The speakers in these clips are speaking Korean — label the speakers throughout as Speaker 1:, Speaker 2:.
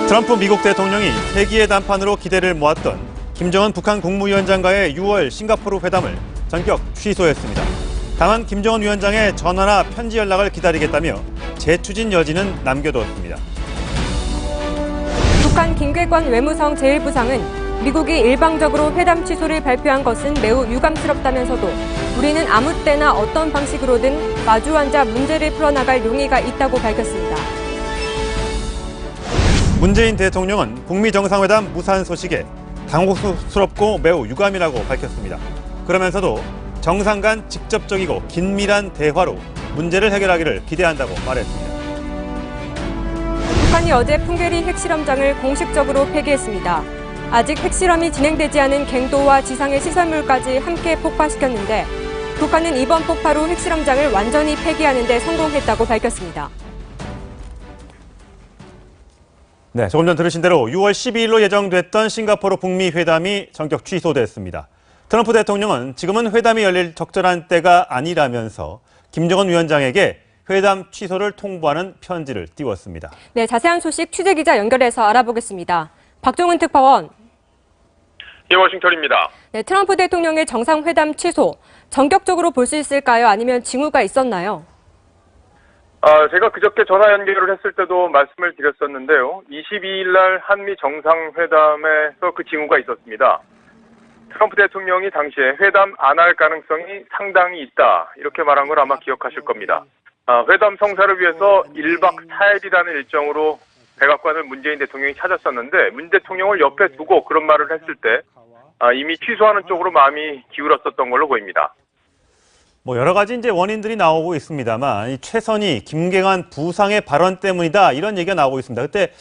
Speaker 1: 트럼프 미국 대통령이 세기의談판으로 기대를 모았던 김정은 북한 국무위원장과의 6월 싱가포르 회담을 전격 취소했습니다. 다만 김정은 위원장의 전화나 편지 연락을 기다리겠다며 재추진 여지는 남겨두었습니다.
Speaker 2: 북한 김계관 외무성 제1부상은 미국이 일방적으로 회담 취소를 발표한 것은 매우 유감스럽다면서도 우리는 아무 때나 어떤 방식으로든 마주 앉아 문제를 풀어나갈 용의가 있다고 밝혔습니다.
Speaker 1: 문재인 대통령은 북미 정상회담 무산 소식에 당혹스럽고 매우 유감이라고 밝혔습니다. 그러면서도 정상 간 직접적이고 긴밀한 대화로 문제를 해결하기를 기대한다고 말했습니다.
Speaker 2: 북한이 어제 풍계리 핵실험장을 공식적으로 폐기했습니다. 아직 핵실험이 진행되지 않은 갱도와 지상의 시설물까지 함께 폭파시켰는데 북한은 이번 폭파로 핵실험장을 완전히 폐기하는 데 성공했다고 밝혔습니다.
Speaker 1: 네, 조금 전 들으신 대로 6월 12일로 예정됐던 싱가포르 북미 회담이 전격 취소됐습니다. 트럼프 대통령은 지금은 회담이 열릴 적절한 때가 아니라면서 김정은 위원장에게 회담 취소를 통보하는 편지를 띄웠습니다.
Speaker 2: 네, 자세한 소식 취재기자 연결해서 알아보겠습니다. 박종은 특파원.
Speaker 3: 예, 워싱턴입니다.
Speaker 2: 네, 트럼프 대통령의 정상회담 취소, 전격적으로 볼 수 있을까요? 아니면 징후가 있었나요?
Speaker 3: 제가 그저께 전화 연결을 했을 때도 말씀을 드렸었는데요. 22일 날 한미 정상회담에서 그 징후가 있었습니다. 트럼프 대통령이 당시에 회담 안 할 가능성이 상당히 있다, 이렇게 말한 걸 아마 기억하실 겁니다. 회담 성사를 위해서 1박 4일이라는 일정으로 백악관을 문재인 대통령이 찾았었는데 문 대통령을 옆에 두고 그런 말을 했을 때 이미 취소하는 쪽으로 마음이 기울었었던 걸로 보입니다.
Speaker 1: 여러 가지 이제 원인들이 나오고 있습니다만 이 최선희, 김계관 부상의 발언 때문이다, 이런 얘기가 나오고 있습니다. 그때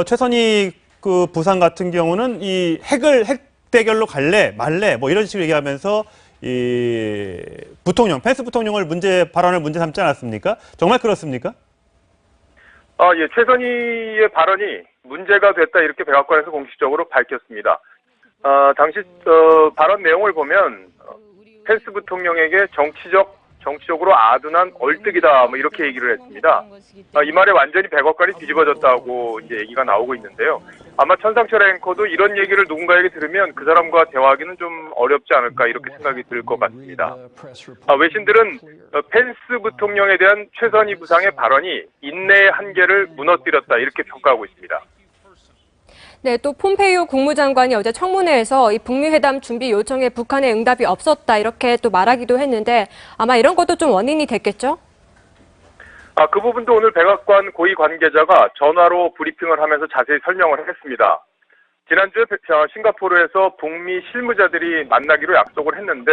Speaker 1: 최선희 그 부상 같은 경우는 이 핵 대결로 갈래 말래 이런 식으로 얘기하면서 이 펜스 부통령을 발언을 문제 삼지 않았습니까? 정말 그렇습니까?
Speaker 3: 예, 최선희의 발언이 문제가 됐다, 이렇게 백악관에서 공식적으로 밝혔습니다. 당시 발언 내용을 보면 펜스 부통령에게 정치적으로 아둔한 얼뜨기다, 이렇게 얘기를 했습니다. 이 말에 완전히 백악관이 뒤집어졌다고 이제 얘기가 나오고 있는데요. 아마 천상철 앵커도 이런 얘기를 누군가에게 들으면 그 사람과 대화하기는 좀 어렵지 않을까, 이렇게 생각이 들 것 같습니다. 외신들은 펜스 부통령에 대한 최선희 부상의 발언이 인내의 한계를 무너뜨렸다, 이렇게 평가하고 있습니다.
Speaker 2: 네, 또 폼페이오 국무장관이 어제 청문회에서 이 북미 회담 준비 요청에 북한의 응답이 없었다, 이렇게 또 말하기도 했는데 아마 이런 것도 좀 원인이 됐겠죠?
Speaker 3: 그 부분도 오늘 백악관 고위 관계자가 전화로 브리핑을 하면서 자세히 설명을 했습니다. 지난주에 싱가포르에서 북미 실무자들이 만나기로 약속을 했는데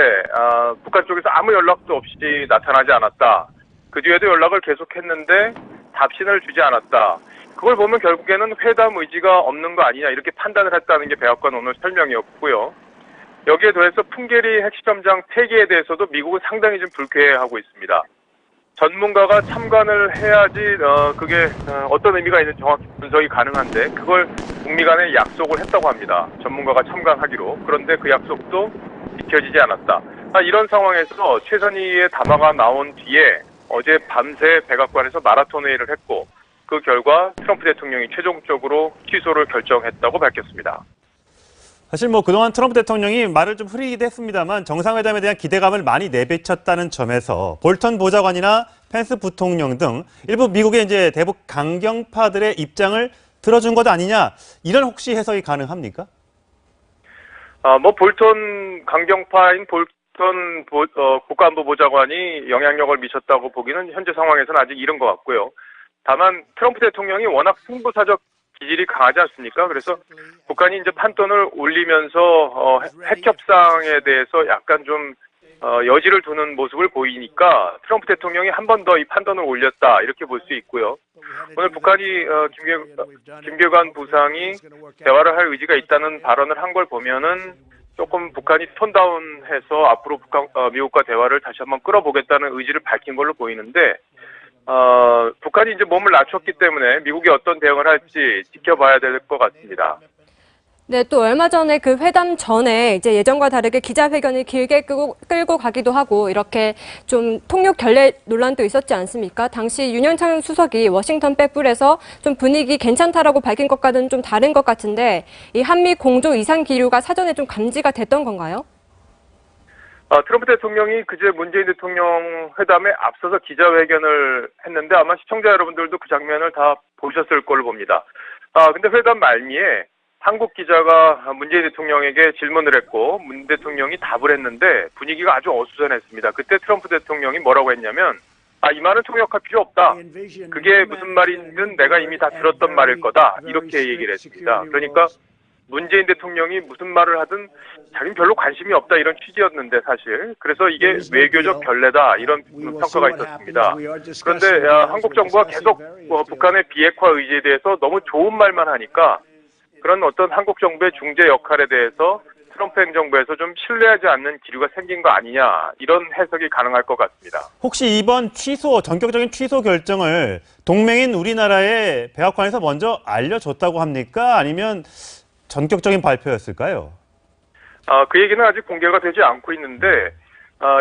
Speaker 3: 북한 쪽에서 아무 연락도 없이 나타나지 않았다. 그 뒤에도 연락을 계속했는데 답신을 주지 않았다. 그걸 보면 결국에는 회담 의지가 없는 거 아니냐, 이렇게 판단을 했다는 게 백악관 오늘 설명이었고요. 여기에 더해서 풍계리 핵실험장 폐기에 대해서도 미국은 상당히 좀 불쾌해하고 있습니다. 전문가가 참관을 해야지 그게 어떤 의미가 있는지 정확히 분석이 가능한데 그걸 북미 간에 약속을 했다고 합니다. 전문가가 참관하기로. 그런데 그 약속도 지켜지지 않았다. 이런 상황에서 최선희의 담화가 나온 뒤에 어제 밤새 백악관에서 마라톤 회의를 했고 그 결과 트럼프 대통령이 최종적으로 취소를 결정했다고 밝혔습니다.
Speaker 1: 사실 그동안 트럼프 대통령이 말을 좀 흐리기도 했습니다만 정상회담에 대한 기대감을 많이 내비쳤다는 점에서 볼턴 보좌관이나 펜스 부통령 등 일부 미국의 이제 대북 강경파들의 입장을 들어준 것 아니냐, 이런 혹시 해석이 가능합니까?
Speaker 3: 볼턴 강경파인 볼턴 국가안보보좌관이 영향력을 미쳤다고 보기는 현재 상황에서는 아직 이른 것 같고요. 다만 트럼프 대통령이 워낙 승부사적 기질이 강하지 않습니까? 그래서 북한이 이제 판돈을 올리면서 핵 협상에 대해서 약간 좀 여지를 두는 모습을 보이니까 트럼프 대통령이 한 번 더 이 판돈을 올렸다, 이렇게 볼 수 있고요. 오늘 북한이 김계관 부상이 대화를 할 의지가 있다는 발언을 한 걸 보면은 조금 북한이 톤다운해서 앞으로 미국과 대화를 다시 한번 끌어보겠다는 의지를 밝힌 걸로 보이는데 북한이 이제 몸을 낮췄기 때문에 미국이 어떤 대응을 할지 지켜봐야 될 것 같습니다.
Speaker 2: 네, 또 얼마 전에 그 회담 전에 이제 예전과 다르게 기자회견을 길게 끌고 가기도 하고 이렇게 좀 통역 결례 논란도 있었지 않습니까? 당시 윤영찬 수석이 워싱턴 빼뿔에서 좀 분위기 괜찮다라고 밝힌 것과는 좀 다른 것 같은데 이 한미 공조 이상 기류가 사전에 좀 감지가 됐던 건가요?
Speaker 3: 트럼프 대통령이 그제 문재인 대통령 회담에 앞서서 기자회견을 했는데 아마 시청자 여러분들도 그 장면을 다 보셨을 걸로 봅니다. 근데 회담 말미에 한국 기자가 문재인 대통령에게 질문을 했고 문 대통령이 답을 했는데 분위기가 아주 어수선했습니다. 그때 트럼프 대통령이 뭐라고 했냐면 이 말은 통역할 필요 없다. 그게 무슨 말이든 내가 이미 다 들었던 말일 거다. 이렇게 얘기를 했습니다. 그러니까 문재인 대통령이 무슨 말을 하든 자기는 별로 관심이 없다 이런 취지였는데 사실 그래서 이게 외교적 결례다 이런 평가가 있었습니다. 그런데 한국 정부가 계속 북한의 비핵화 의지에 대해서 너무 좋은 말만 하니까 그런 어떤 한국 정부의 중재 역할에 대해서 트럼프 행정부에서 좀 신뢰하지 않는 기류가 생긴 거 아니냐 이런 해석이 가능할 것 같습니다.
Speaker 1: 혹시 이번 전격적인 취소 결정을 동맹인 우리나라의 백악관에서 먼저 알려줬다고 합니까? 아니면 전격적인 발표였을까요?
Speaker 3: 그 얘기는 아직 공개가 되지 않고 있는데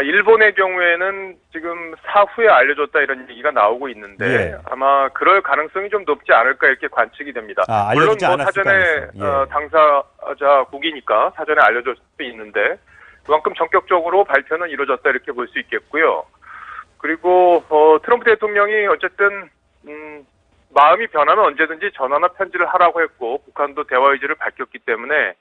Speaker 3: 일본의 경우에는 지금 사후에 알려줬다 이런 얘기가 나오고 있는데
Speaker 1: 예.
Speaker 3: 아마 그럴 가능성이 좀 높지 않을까 이렇게 관측이 됩니다. 물론
Speaker 1: 알려주지
Speaker 3: 뭐
Speaker 1: 않았을
Speaker 3: 사전에
Speaker 1: 가능성. 예.
Speaker 3: 당사자국이니까 사전에 알려줄 수도 있는데 그만큼 전격적으로 발표는 이루어졌다 이렇게 볼 수 있겠고요. 그리고 트럼프 대통령이 어쨌든 마음이 변하면 언제든지 전화나 편지를 하라고 했고 북한도 대화 의지를 밝혔기 때문에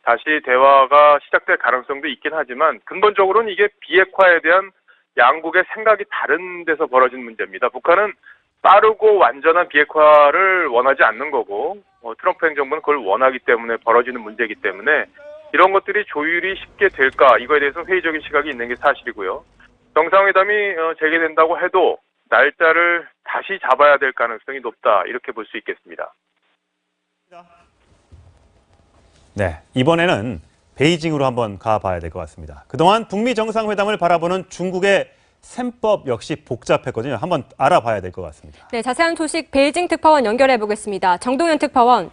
Speaker 3: 다시 대화가 시작될 가능성도 있긴 하지만 근본적으로는 이게 비핵화에 대한 양국의 생각이 다른 데서 벌어진 문제입니다. 북한은 빠르고 완전한 비핵화를 원하지 않는 거고 트럼프 행정부는 그걸 원하기 때문에 벌어지는 문제이기 때문에 이런 것들이 조율이 쉽게 될까 이거에 대해서 회의적인 시각이 있는 게 사실이고요. 정상회담이 재개된다고 해도 날짜를 다시 잡아야 될 가능성이 높다 이렇게 볼 수 있겠습니다.
Speaker 1: 네, 이번에는 베이징으로 한번 가봐야 될 것 같습니다. 그동안 북미 정상회담을 바라보는 중국의 셈법 역시 복잡했거든요. 한번 알아봐야 될 것 같습니다.
Speaker 2: 네, 자세한 소식 베이징 특파원 연결해 보겠습니다. 정동현 특파원.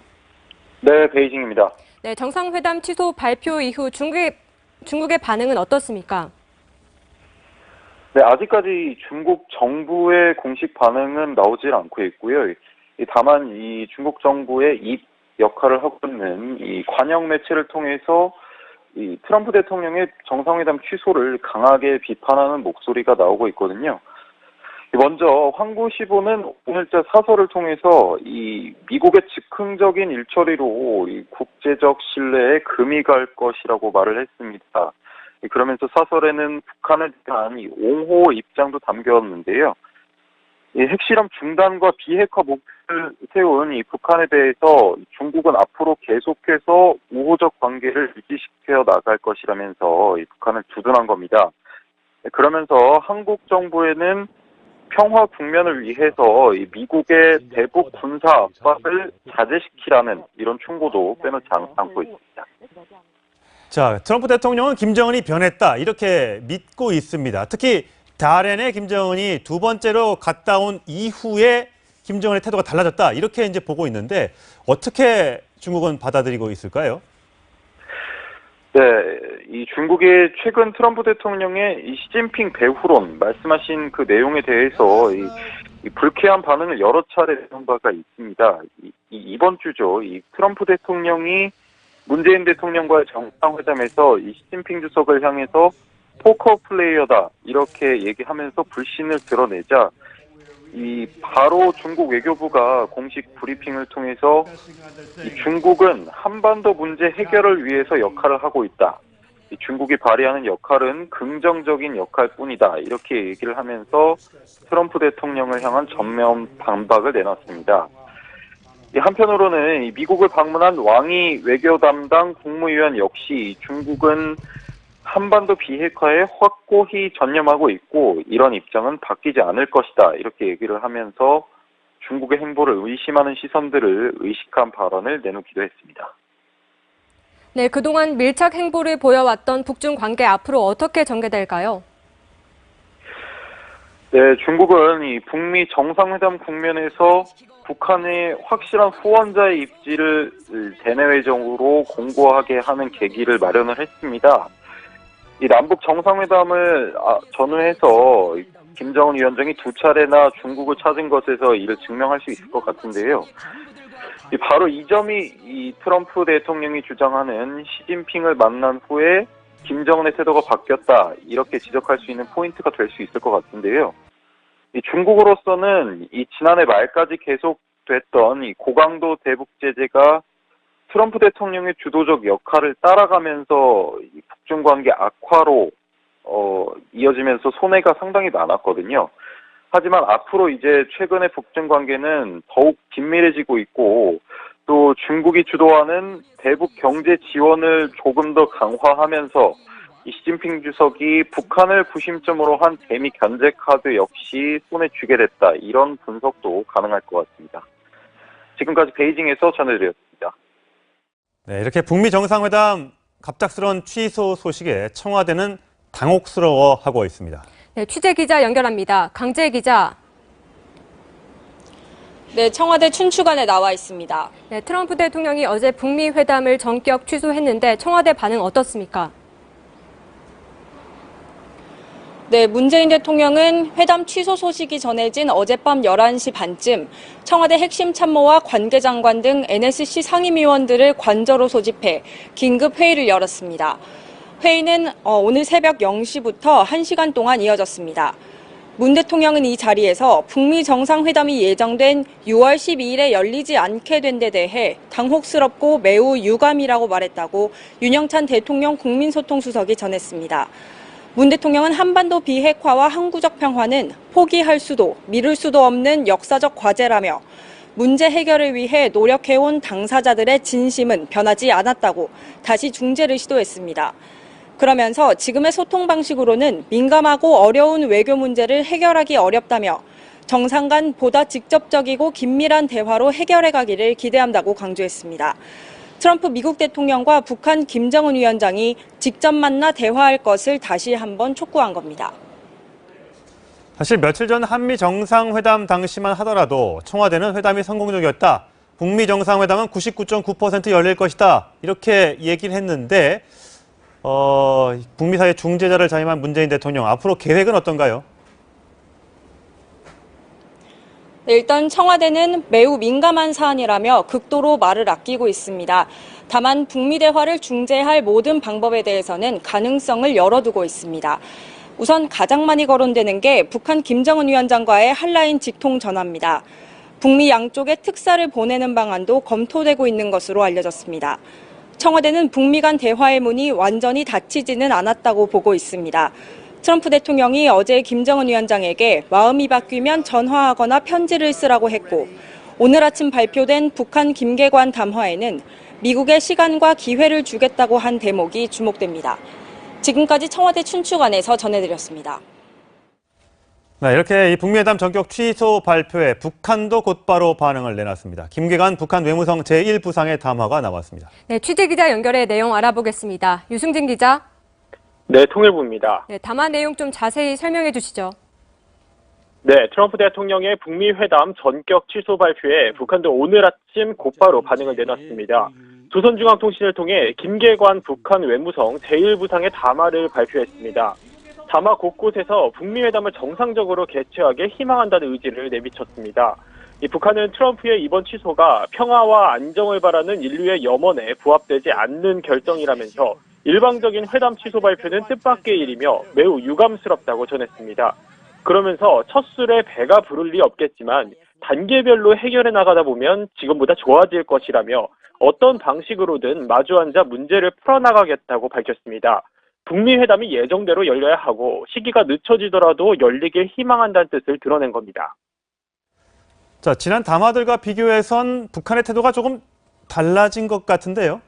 Speaker 4: 네, 베이징입니다.
Speaker 2: 네, 정상회담 취소 발표 이후 중국의 반응은 어떻습니까?
Speaker 4: 네, 아직까지 중국 정부의 공식 반응은 나오질 않고 있고요. 다만 이 중국 정부의 입 역할을 하고 있는 이 관영 매체를 통해서 이 트럼프 대통령의 정상회담 취소를 강하게 비판하는 목소리가 나오고 있거든요. 먼저 황구시보는 오늘자 사설을 통해서 이 미국의 즉흥적인 일처리로 이 국제적 신뢰에 금이 갈 것이라고 말을 했습니다. 그러면서 사설에는 북한에 대한 이 옹호 입장도 담겼는데요. 이 핵실험 중단과 비핵화 목표를 세운 이 북한에 대해서 중국은 앞으로 계속해서 우호적 관계를 유지시켜 나갈 것이라면서 이 북한을 두둔한 겁니다. 그러면서 한국 정부에는 평화 국면을 위해서 이 미국의 대북 군사 압박을 자제시키라는 이런 충고도 빼놓지 않고 있습니다.
Speaker 1: 자, 트럼프 대통령은 김정은이 변했다 이렇게 믿고 있습니다. 특히 다롄에 김정은이 두 번째로 갔다 온 이후에 김정은의 태도가 달라졌다 이렇게 이제 보고 있는데 어떻게 중국은 받아들이고 있을까요?
Speaker 4: 네, 이 중국의 최근 트럼프 대통령의 이 시진핑 배후론 말씀하신 그 내용에 대해서 이 불쾌한 반응을 여러 차례 내는 바가 있습니다. 이번 주죠. 이 트럼프 대통령이 문재인 대통령과의 정상회담에서 이 시진핑 주석을 향해서 포커 플레이어다 이렇게 얘기하면서 불신을 드러내자 이 바로 중국 외교부가 공식 브리핑을 통해서 이 중국은 한반도 문제 해결을 위해서 역할을 하고 있다. 이 중국이 발휘하는 역할은 긍정적인 역할뿐이다. 이렇게 얘기를 하면서 트럼프 대통령을 향한 전면 반박을 내놨습니다. 한편으로는 이 미국을 방문한 왕이 외교 담당 국무위원 역시 중국은 한반도 비핵화에 확고히 전념하고 있고 이런 입장은 바뀌지 않을 것이다. 이렇게 얘기를 하면서 중국의 행보를 의심하는 시선들을 의식한 발언을 내놓기도 했습니다.
Speaker 2: 네, 그동안 밀착 행보를 보여왔던 북중 관계 앞으로 어떻게 전개될까요?
Speaker 4: 네, 중국은 이 북미 정상회담 국면에서 북한의 확실한 후원자의 입지를 대내외적으로 공고하게 하는 계기를 마련을 했습니다. 이 남북 정상회담을 전후해서 김정은 위원장이 두 차례나 중국을 찾은 것에서 이를 증명할 수 있을 것 같은데요. 바로 이 점이 이 트럼프 대통령이 주장하는 시진핑을 만난 후에 김정은의 태도가 바뀌었다, 이렇게 지적할 수 있는 포인트가 될 수 있을 것 같은데요. 이 중국으로서는 이 지난해 말까지 계속됐던 이 고강도 대북 제재가 트럼프 대통령의 주도적 역할을 따라가면서 이 북중 관계 악화로 이어지면서 손해가 상당히 많았거든요. 하지만 앞으로 이제 최근의 북중 관계는 더욱 긴밀해지고 있고, 또 중국이 주도하는 대북 경제 지원을 조금 더 강화하면서 이 시진핑 주석이 북한을 부심점으로 한 대미 견제 카드 역시 손에 쥐게 됐다, 이런 분석도 가능할 것 같습니다. 지금까지 베이징에서 전해드렸습니다.
Speaker 1: 네, 이렇게 북미 정상회담 갑작스러운 취소 소식에 청와대는 당혹스러워하고 있습니다.
Speaker 2: 네, 취재 기자 연결합니다. 강재 기자.
Speaker 5: 네, 청와대 춘추관에 나와 있습니다.
Speaker 2: 네, 트럼프 대통령이 어제 북미 회담을 전격 취소했는데 청와대 반응 어떻습니까?
Speaker 5: 네, 문재인 대통령은 회담 취소 소식이 전해진 어젯밤 11시 반쯤 청와대 핵심 참모와 관계장관 등 NSC 상임위원들을 관저로 소집해 긴급 회의를 열었습니다. 회의는 오늘 새벽 0시부터 1시간 동안 이어졌습니다. 문 대통령은 이 자리에서 북미 정상회담이 예정된 6월 12일에 열리지 않게 된 데 대해 당혹스럽고 매우 유감이라고 말했다고 윤영찬 대통령 국민소통수석이 전했습니다. 문 대통령은 한반도 비핵화와 항구적 평화는 포기할 수도 미룰 수도 없는 역사적 과제라며 문제 해결을 위해 노력해온 당사자들의 진심은 변하지 않았다고 다시 중재를 시도했습니다. 그러면서 지금의 소통 방식으로는 민감하고 어려운 외교 문제를 해결하기 어렵다며 정상 간 보다 직접적이고 긴밀한 대화로 해결해 가기를 기대한다고 강조했습니다. 트럼프 미국 대통령과 북한 김정은 위원장이 직접 만나 대화할 것을 다시 한번 촉구한 겁니다.
Speaker 1: 사실 며칠 전 한미 정상회담 당시만 하더라도 청와대는 회담이 성공적이었다, 북미 정상회담은 99.9% 열릴 것이다, 이렇게 얘기를 했는데 북미 사이의 중재자를 자임한 문재인 대통령, 앞으로 계획은 어떤가요?
Speaker 5: 네, 일단 청와대는 매우 민감한 사안이라며 극도로 말을 아끼고 있습니다. 다만 북미 대화를 중재할 모든 방법에 대해서는 가능성을 열어두고 있습니다. 우선 가장 많이 거론되는 게 북한 김정은 위원장과의 한라인 직통 전화입니다. 북미 양쪽에 특사를 보내는 방안도 검토되고 있는 것으로 알려졌습니다. 청와대는 북미 간 대화의 문이 완전히 닫히지는 않았다고 보고 있습니다. 트럼프 대통령이 어제 김정은 위원장에게 마음이 바뀌면 전화하거나 편지를 쓰라고 했고, 오늘 아침 발표된 북한 김계관 담화에는 미국의 시간과 기회를 주겠다고 한 대목이 주목됩니다. 지금까지 청와대 춘추관에서 전해드렸습니다.
Speaker 1: 네, 이렇게 이 북미회담 전격 취소 발표에 북한도 곧바로 반응을 내놨습니다. 김계관 북한 외무성 제1부상의 담화가 나왔습니다.
Speaker 2: 네, 취재 기자 연결해 내용 알아보겠습니다. 유승진 기자.
Speaker 6: 네, 통일부입니다.
Speaker 2: 네, 담화 내용 좀 자세히 설명해 주시죠.
Speaker 6: 네, 트럼프 대통령의 북미 회담 전격 취소 발표에 북한도 오늘 아침 곧바로 반응을 내놨습니다. 조선중앙통신을 통해 김계관 북한 외무성 제1부상의 담화를 발표했습니다. 담화 곳곳에서 북미 회담을 정상적으로 개최하게 희망한다는 의지를 내비쳤습니다. 이 북한은 트럼프의 이번 취소가 평화와 안정을 바라는 인류의 염원에 부합되지 않는 결정이라면서 일방적인 회담 취소 발표는 뜻밖의 일이며 매우 유감스럽다고 전했습니다. 그러면서 첫 술에 배가 부를 리 없겠지만 단계별로 해결해 나가다 보면 지금보다 좋아질 것이라며 어떤 방식으로든 마주 앉아 문제를 풀어나가겠다고 밝혔습니다. 북미 회담이 예정대로 열려야 하고 시기가 늦춰지더라도 열리길 희망한다는 뜻을 드러낸 겁니다.
Speaker 1: 자, 지난 담화들과 비교해선 북한의 태도가 조금 달라진 것 같은데요?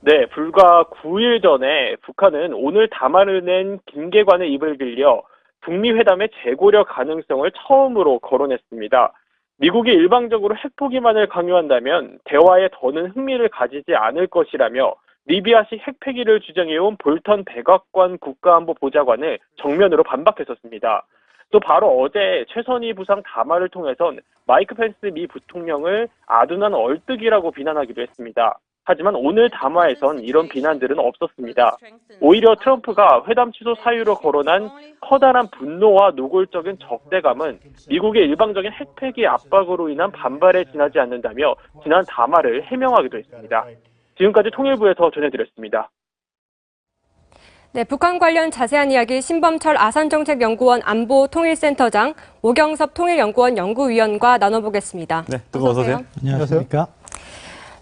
Speaker 6: 네, 불과 9일 전에 북한은 오늘 담화를 낸 김계관의 입을 빌려 북미 회담의 재고려 가능성을 처음으로 거론했습니다. 미국이 일방적으로 핵포기만을 강요한다면 대화에 더는 흥미를 가지지 않을 것이라며 리비아식 핵폐기를 주장해온 볼턴 백악관 국가안보보좌관을 정면으로 반박했었습니다. 또 바로 어제 최선희 부상 담화를 통해선 마이크 펜스 미 부통령을 아둔한 얼뜨기라고 비난하기도 했습니다. 하지만 오늘 담화에선 이런 비난들은 없었습니다. 오히려 트럼프가 회담 취소 사유로 거론한 커다란 분노와 노골적인 적대감은 미국의 일방적인 핵폐기 압박으로 인한 반발에 지나지 않는다며 지난 담화를 해명하기도 했습니다. 지금까지 통일부에서 전해드렸습니다.
Speaker 2: 네, 북한 관련 자세한 이야기 신범철 아산정책연구원 안보통일센터장, 오경섭 통일연구원 연구위원과 나눠보겠습니다.
Speaker 1: 네, 어서 오세요.
Speaker 7: 안녕하십니까.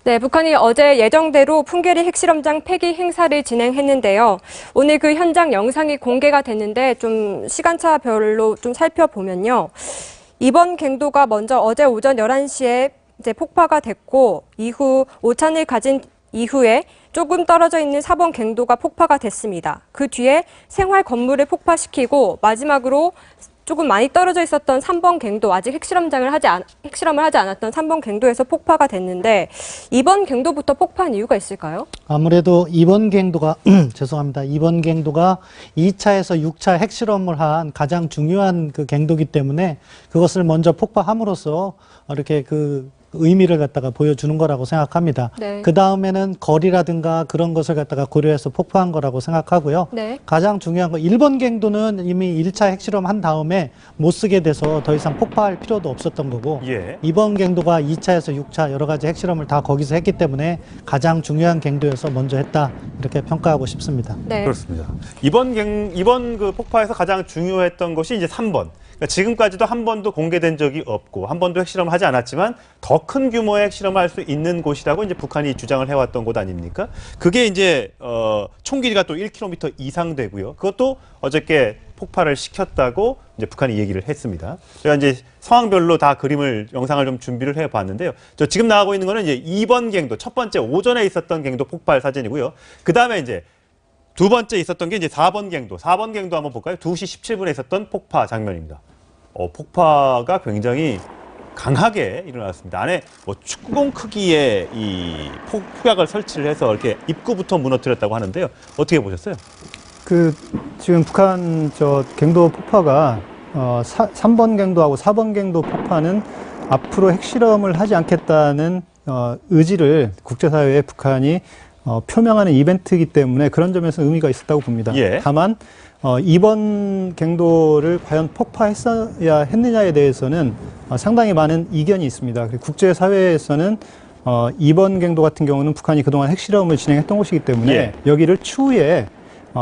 Speaker 2: 네, 북한이 어제 예정대로 풍계리 핵실험장 폐기 행사를 진행했는데요. 오늘 그 현장 영상이 공개가 됐는데 좀 시간차별로 좀 살펴보면요. 이번 갱도가 먼저 어제 오전 11시에 이제 폭파가 됐고, 이후 오찬을 가진 이후에 조금 떨어져 있는 4번 갱도가 폭파가 됐습니다. 그 뒤에 생활 건물을 폭파시키고 마지막으로 조금 많이 떨어져 있었던 3번 갱도, 아직 핵실험을 하지 않았던 3번 갱도에서 폭파가 됐는데 이번 갱도부터 폭파한 이유가 있을까요?
Speaker 7: 아무래도 이번 갱도가 죄송합니다. 이번 갱도가 2차에서 6차 핵실험을 한 가장 중요한 그 갱도기 때문에 그것을 먼저 폭파함으로써 이렇게 그 의미를 갖다가 보여주는 거라고 생각합니다.
Speaker 2: 네.
Speaker 7: 그 다음에는 거리라든가 그런 것을 갖다가 고려해서 폭파한 거라고 생각하고요.
Speaker 2: 네.
Speaker 7: 가장 중요한 건 1번 갱도는 이미 1차 핵실험 한 다음에 못 쓰게 돼서 더 이상 폭파할 필요도 없었던 거고,
Speaker 1: 예.
Speaker 7: 이번 갱도가 2차에서 6차 여러 가지 핵실험을 다 거기서 했기 때문에 가장 중요한 갱도에서 먼저 했다, 이렇게 평가하고 싶습니다.
Speaker 2: 네.
Speaker 1: 그렇습니다. 이번 그 폭파에서 가장 중요했던 것이 이제 3번. 그러니까 지금까지도 한 번도 공개된 적이 없고 한 번도 핵실험을 하지 않았지만 더 큰 규모의 핵실험을 할 수 있는 곳이라고 이제 북한이 주장을 해왔던 곳 아닙니까? 그게 이제 총 길이가 또 1km 이상 되고요. 그것도 어저께 폭발을 시켰다고 이제 북한이 얘기를 했습니다. 제가 이제 상황별로 다 영상을 좀 준비를 해봤는데요. 저 지금 나가고 있는 거는 이제 2번 갱도, 첫 번째 오전에 있었던 갱도 폭발 사진이고요. 그 다음에 이제 두 번째 있었던 게 이제 4번 갱도. 4번 갱도 한번 볼까요? 2시 17분에 있었던 폭파 장면입니다. 폭파가 굉장히 강하게 일어났습니다. 안에 뭐 축구공 크기의 이 폭약을 설치를 해서 이렇게 입구부터 무너뜨렸다고 하는데요. 어떻게 보셨어요?
Speaker 8: 지금 북한 갱도 폭파가 3번 갱도하고 4번 갱도 폭파는 앞으로 핵실험을 하지 않겠다는 의지를 국제사회에 북한이 표명하는 이벤트이기 때문에 그런 점에서 의미가 있었다고 봅니다.
Speaker 1: 예.
Speaker 8: 다만 이번 갱도를 과연 폭파했어야 했느냐에 대해서는 상당히 많은 이견이 있습니다. 국제사회에서는 이번 갱도 같은 경우는 북한이 그동안 핵실험을 진행했던 곳이기 때문에
Speaker 1: 예.
Speaker 8: 여기를 추후에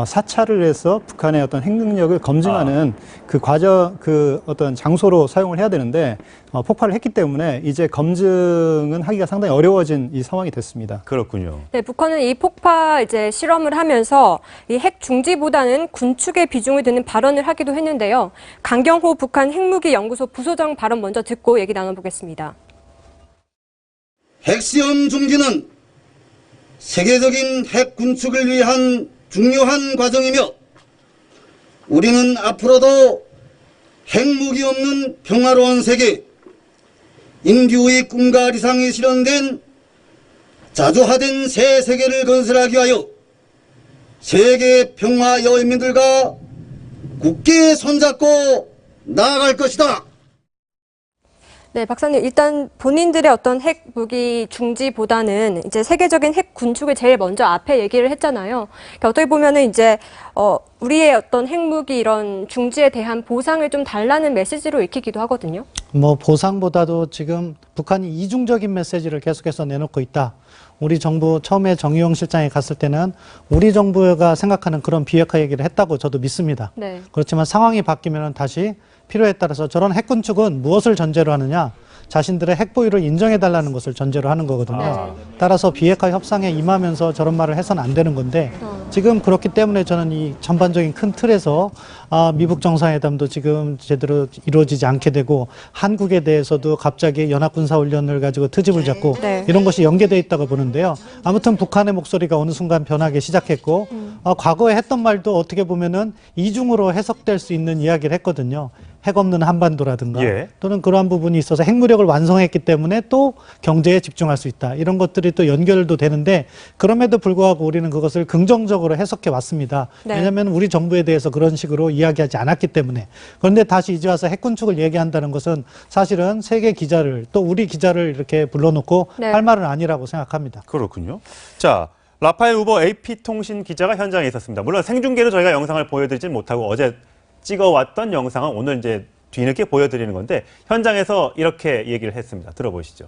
Speaker 8: 사찰을 해서 북한의 어떤 핵 능력을 검증하는 그 과정, 그 어떤 장소로 사용을 해야 되는데 폭발을 했기 때문에 이제 검증은 하기가 상당히 어려워진 이 상황이 됐습니다.
Speaker 1: 그렇군요.
Speaker 2: 네, 북한은 이 폭파 이제 실험을 하면서 이 핵 중지보다는 군축에 비중을 두는 발언을 하기도 했는데요. 강경호 북한 핵무기 연구소 부소장 발언 먼저 듣고 얘기 나눠보겠습니다.
Speaker 9: 핵시험 중지는 세계적인 핵 군축을 위한 중요한 과정이며 우리는 앞으로도 핵무기 없는 평화로운 세계, 인류의 꿈과理想이 실현된 자주화된 새 세계를 건설하기 위하여 세계 평화 여인민들과 굳게 손잡고 나아갈 것이다.
Speaker 2: 네, 박사님, 일단 본인들의 어떤 핵 무기 중지보다는 이제 세계적인 핵 군축을 제일 먼저 앞에 얘기를 했잖아요. 그러니까 어떻게 보면은 이제 우리의 어떤 핵무기 이런 중지에 대한 보상을 좀 달라는 메시지로 읽히기도 하거든요.
Speaker 7: 뭐 보상보다도 지금 북한이 이중적인 메시지를 계속해서 내놓고 있다. 우리 정부 처음에 정의용 실장이 갔을 때는 우리 정부가 생각하는 그런 비핵화 얘기를 했다고 저도 믿습니다.
Speaker 2: 네.
Speaker 7: 그렇지만 상황이 바뀌면 다시 필요에 따라서 저런 핵군축은 무엇을 전제로 하느냐? 자신들의 핵보유를 인정해달라는 것을 전제로 하는 거거든요. 따라서 비핵화 협상에 임하면서 저런 말을 해서는 안 되는 건데 지금 그렇기 때문에 저는 이 전반적인 큰 틀에서 미북 정상회담도 지금 제대로 이루어지지 않게 되고 한국에 대해서도 갑자기 연합군사훈련을 가지고 트집을 잡고
Speaker 2: 네.
Speaker 7: 이런 것이 연계되어 있다고 보는데요. 아무튼 북한의 목소리가 어느 순간 변하기 시작했고 과거에 했던 말도 어떻게 보면은 이중으로 해석될 수 있는 이야기를 했거든요. 핵 없는 한반도라든가
Speaker 1: 예.
Speaker 7: 또는 그러한 부분이 있어서 핵무력을 완성했기 때문에 또 경제에 집중할 수 있다. 이런 것들이 또 연결도 되는데 그럼에도 불구하고 우리는 그것을 긍정적으로 해석해 왔습니다.
Speaker 2: 네.
Speaker 7: 왜냐하면 우리 정부에 대해서 그런 식으로 이야기하지 않았기 때문에. 그런데 다시 이제 와서 핵 군축을 얘기한다는 것은 사실은 세계 기자를 또 우리 기자를 이렇게 불러놓고
Speaker 2: 네.
Speaker 7: 할 말은 아니라고 생각합니다.
Speaker 1: 그렇군요. 자, 라파엘 우버 AP통신 기자가 현장에 있었습니다. 물론 생중계로 저희가 영상을 보여드리진 못하고 어제 찍어왔던 영상은 오늘 이제 뒤늦게 보여드리는 건데 현장에서 이렇게 얘기를 했습니다. 들어보시죠.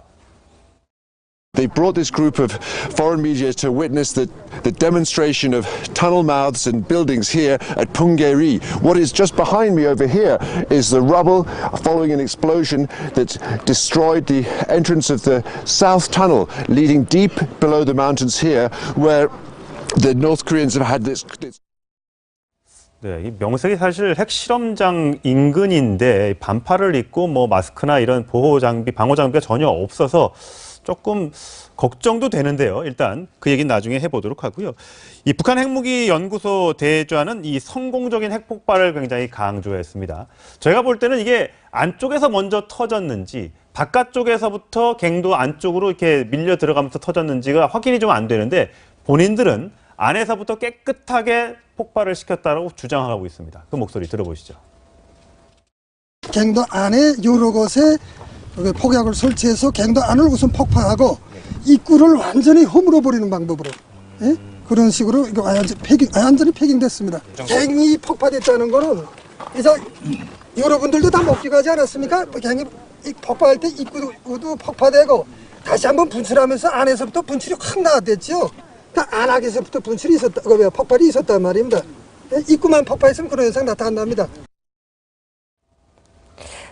Speaker 10: They brought this group of foreign media to witness the demonstration of tunnel mouths and buildings here at Punggye-ri. What is just behind me over here is the rubble following an explosion that destroyed the entrance of the south tunnel leading deep below the mountains here where the North Koreans have had this.
Speaker 1: 네, 이 명색이 사실 핵실험장 인근인데 반팔을 입고 뭐 마스크나 이런 보호 장비, 방호 장비가 전혀 없어서 조금 걱정도 되는데요. 일단 그 얘기는 나중에 해보도록 하고요. 이 북한 핵무기 연구소 대주하는 이 성공적인 핵폭발을 굉장히 강조했습니다. 저희가 볼 때는 이게 안쪽에서 먼저 터졌는지 바깥쪽에서부터 갱도 안쪽으로 이렇게 밀려 들어가면서 터졌는지가 확인이 좀 안 되는데 본인들은 안에서부터 깨끗하게 폭발을 시켰다고 주장하고 있습니다. 그 목소리 들어보시죠.
Speaker 11: 갱도 안에 여러 곳에 폭약을 설치해서 갱도 안을 우선 폭파하고 입구를 완전히 허물어 버리는 방법으로 그런 식으로 이거 완전히 패킹됐습니다. 갱이 폭파됐다는 거는 이제 여러분들도 다 목격하지 않았습니까? 갱이 폭파할 때 입구도 폭파되고 다시 한번 분출하면서 안에서부터 분출이 확 나왔댔죠. 그러니까 안악에서부터 분출이 있었다, 폭발이 있었단 말입니다. 입구만 폭파했으면 그런 현상 나타난답니다.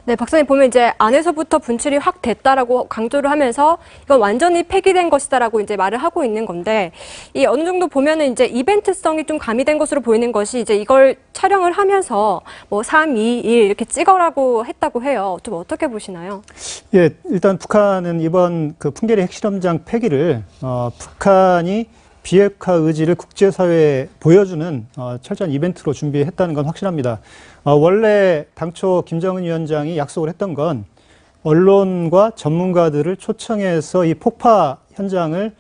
Speaker 2: 네, 박사님 보면 이제 안에서부터 분출이 확 됐다라고 강조를 하면서 이건 완전히 폐기된 것이다라고 이제 말을 하고 있는 건데 이 어느 정도 보면은 이제 이벤트성이 좀 가미된 것으로 보이는 것이 이제 이걸 촬영을 하면서 뭐 3, 2, 1 이렇게 찍어라고 했다고 해요. 좀 어떻게 보시나요?
Speaker 8: 예, 일단 북한은 이번 그 풍계리 핵실험장 폐기를 북한이 비핵화 의지를 국제사회에 보여주는 철저한 이벤트로 준비했다는 건 확실합니다. 원래 당초 김정은 위원장이 약속을 했던 건 언론과 전문가들을 초청해서 이 폭파 현장을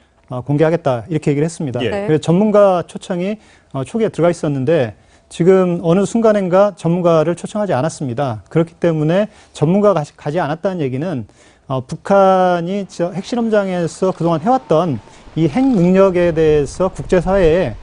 Speaker 8: 공개하겠다 이렇게 얘기를 했습니다.
Speaker 1: 예.
Speaker 8: 그래서 전문가 초청이 초기에 들어가 있었는데 지금 어느 순간인가 전문가를 초청하지 않았습니다. 그렇기 때문에 전문가가 가지 않았다는 얘기는 북한이 핵실험장에서 그동안 해왔던 이 핵 능력에 대해서 국제사회에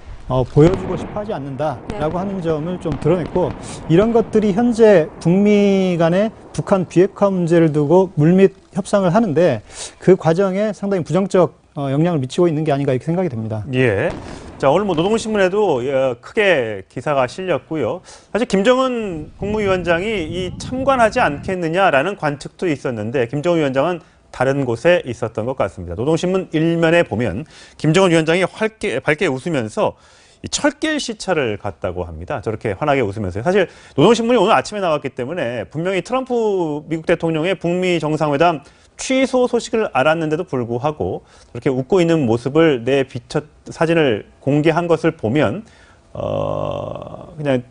Speaker 8: 보여주고 싶어 하지 않는다라고 하는 점을 좀 드러냈고 이런 것들이 현재 북미 간의 북한 비핵화 문제를 두고 물밑 협상을 하는데 그 과정에 상당히 부정적 영향을 미치고 있는 게 아닌가 이렇게 생각이 됩니다.
Speaker 1: 예. 자, 오늘 뭐 노동신문에도 크게 기사가 실렸고요. 사실 김정은 국무위원장이 이 참관하지 않겠느냐라는 관측도 있었는데 김정은 위원장은 다른 곳에 있었던 것 같습니다. 노동신문 1면에 보면 김정은 위원장이 밝게 웃으면서 이 철길 시찰을 갔다고 합니다. 저렇게 환하게 웃으면서요. 사실 노동신문이 오늘 아침에 나왔기 때문에 분명히 트럼프 미국 대통령의 북미 정상회담 취소 소식을 알았는데도 불구하고 저렇게 웃고 있는 모습을 사진을 공개한 것을 보면 그냥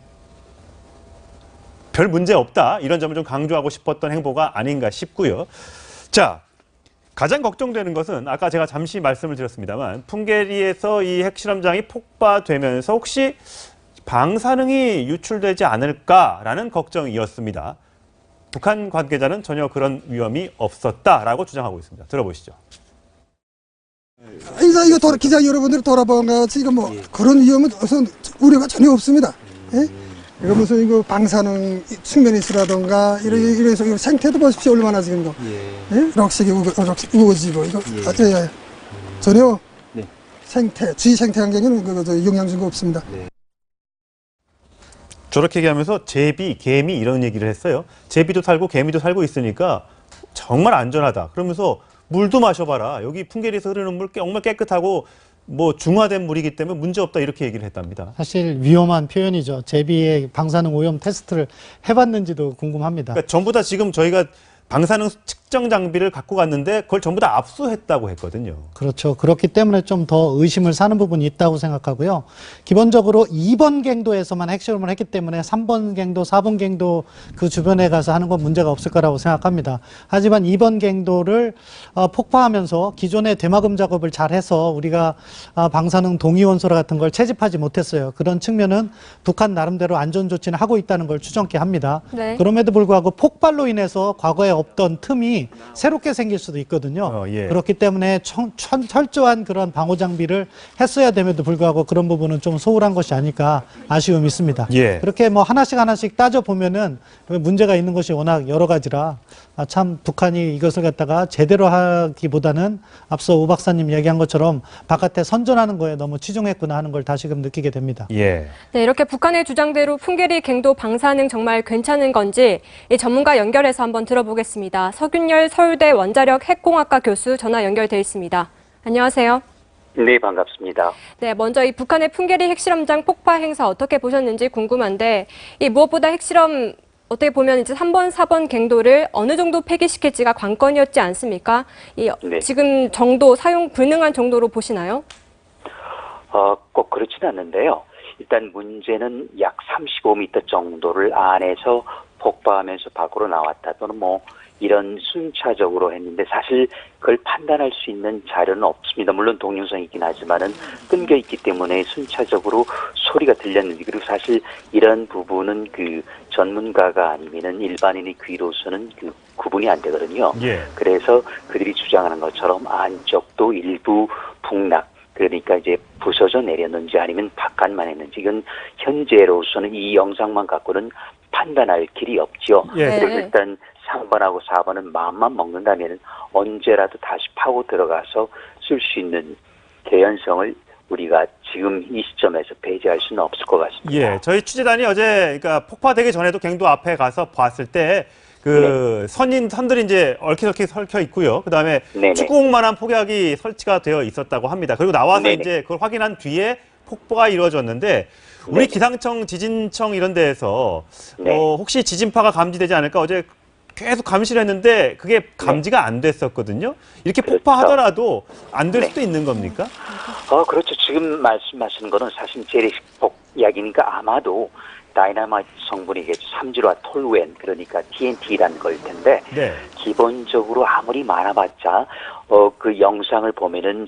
Speaker 1: 별 문제 없다 이런 점을 좀 강조하고 싶었던 행보가 아닌가 싶고요. 자, 가장 걱정되는 것은 아까 제가 잠시 말씀을 드렸습니다만 풍계리에서 이 핵실험장이 폭파되면서 혹시 방사능이 유출되지 않을까라는 걱정이었습니다. 북한 관계자는 전혀 그런 위험이 없었다라고 주장하고 있습니다. 들어보시죠.
Speaker 11: 이거 기자 여러분들이 돌아본 것 같이 이거 뭐 그런 위험은 우선 우려가 전혀 없습니다. 예? 이거 무슨 이거 방사능 측면이 있으라던가 이래서 이거 생태도 보십시오 얼마나 지금 이거 럭식이 우거지고 이거 전혀 생태 주위 생태 환경에는 영향 준 거 없습니다.
Speaker 1: 저렇게 얘기하면서 제비, 개미 이런 얘기를 했어요. 제비도 살고 개미도 살고 있으니까 정말 안전하다. 그러면서 물도 마셔봐라. 여기 풍계리에서 흐르는 물 정말 깨끗하고 뭐 중화된 물이기 때문에 문제 없다 이렇게 얘기를 했답니다.
Speaker 7: 사실 위험한 표현이죠. 제비의 방사능 오염 테스트를 해봤는지도 궁금합니다.
Speaker 1: 그러니까 전부 다 지금 저희가 방사능 측정 장비를 갖고 갔는데 그걸 전부 다 압수했다고 했거든요.
Speaker 7: 그렇죠. 그렇기 때문에 좀 더 의심을 사는 부분이 있다고 생각하고요. 기본적으로 2번 갱도에서만 핵실험을 했기 때문에 3번 갱도, 4번 갱도 그 주변에 가서 하는 건 문제가 없을 거라고 생각합니다. 하지만 2번 갱도를 폭파하면서 기존의 대마금 작업을 잘해서 우리가 방사능 동위원소라 같은 걸 채집하지 못했어요. 그런 측면은 북한 나름대로 안전 조치는 하고 있다는 걸 추정케 합니다.
Speaker 2: 네.
Speaker 7: 그럼에도 불구하고 폭발로 인해서 과거에 없던 틈이 새롭게 생길 수도 있거든요.
Speaker 1: 예.
Speaker 7: 그렇기 때문에 철저한 그런 방호 장비를 했어야 됨에도 불구하고 그런 부분은 좀 소홀한 것이 아닐까 아쉬움이 있습니다.
Speaker 1: 예.
Speaker 7: 그렇게 뭐 하나씩 따져 보면은 문제가 있는 것이 워낙 여러 가지라 참 북한이 이것을 갖다가 제대로 하기보다는 앞서 오 박사님 얘기한 것처럼 바깥에 선전하는 거에 너무 치중했구나 하는 걸 다시금 느끼게 됩니다.
Speaker 1: 예.
Speaker 2: 네, 이렇게 북한의 주장대로 풍계리 갱도 방사능 정말 괜찮은 건지 이 전문가 연결해서 한번 들어보겠습니다. 서균열 서울대 원자력 핵공학과 교수 전화 연결돼 있습니다. 안녕하세요.
Speaker 12: 네, 반갑습니다.
Speaker 2: 네, 먼저 이 북한의 풍계리 핵실험장 폭파 행사 어떻게 보셨는지 궁금한데 이 무엇보다 핵실험 어떻게 보면 이제 3번, 4번 갱도를 어느 정도 폐기시킬지가 관건이었지 않습니까?
Speaker 12: 네.
Speaker 2: 지금 정도 사용 불능한 정도로 보시나요?
Speaker 12: 꼭 그렇진 않는데요. 일단 문제는 약 35m 정도를 안에서 폭파하면서 밖으로 나왔다 또는 뭐 이런 순차적으로 했는데 사실 그걸 판단할 수 있는 자료는 없습니다. 물론 동영상이 있긴 하지만은 끊겨 있기 때문에 순차적으로 소리가 들렸는지 그리고 사실 이런 부분은 그 전문가가 아니면은 일반인의 귀로서는 그 구분이 안 되거든요.
Speaker 1: 예.
Speaker 12: 그래서 그들이 주장하는 것처럼 안쪽도 일부 북락 그러니까 이제 부서져 내렸는지 아니면 바깥만 했는지 이건 현재로서는 이 영상만 갖고는 판단할 길이 없죠.
Speaker 1: 예.
Speaker 12: 그래서 일단 3번하고 4번은 마음만 먹는다면 언제라도 다시 파고 들어가서 쓸 수 있는 개연성을 우리가 지금 이 시점에서 배제할 수는 없을 것 같습니다.
Speaker 1: 예. 저희 취재단이 어제 그러니까 폭파되기 전에도 갱도 앞에 가서 봤을 때 그 선들이 이제 얽히설키 설켜 있고요. 그다음에
Speaker 12: 네네.
Speaker 1: 축구공만한 폭약이 설치가 되어 있었다고 합니다. 그리고 나와서
Speaker 12: 네네.
Speaker 1: 이제 그걸 확인한 뒤에 폭포가 이루어졌는데 우리
Speaker 12: 네네.
Speaker 1: 기상청, 지진청 이런 데에서
Speaker 12: 네.
Speaker 1: 혹시 지진파가 감지되지 않을까 어제 계속 감시를 했는데 그게 감지가 안 됐었거든요. 이렇게
Speaker 12: 그렇죠.
Speaker 1: 폭파하더라도 안 될
Speaker 12: 네.
Speaker 1: 수도 있는 겁니까?
Speaker 12: 그렇죠. 지금 말씀하시는 거는 사실 재래식 폭약이니까 아마도 다이나마이트 성분이겠죠. 삼지와 톨루엔 그러니까 TNT라는 걸 텐데
Speaker 1: 네.
Speaker 12: 기본적으로 아무리 많아봤자 그 영상을 보면은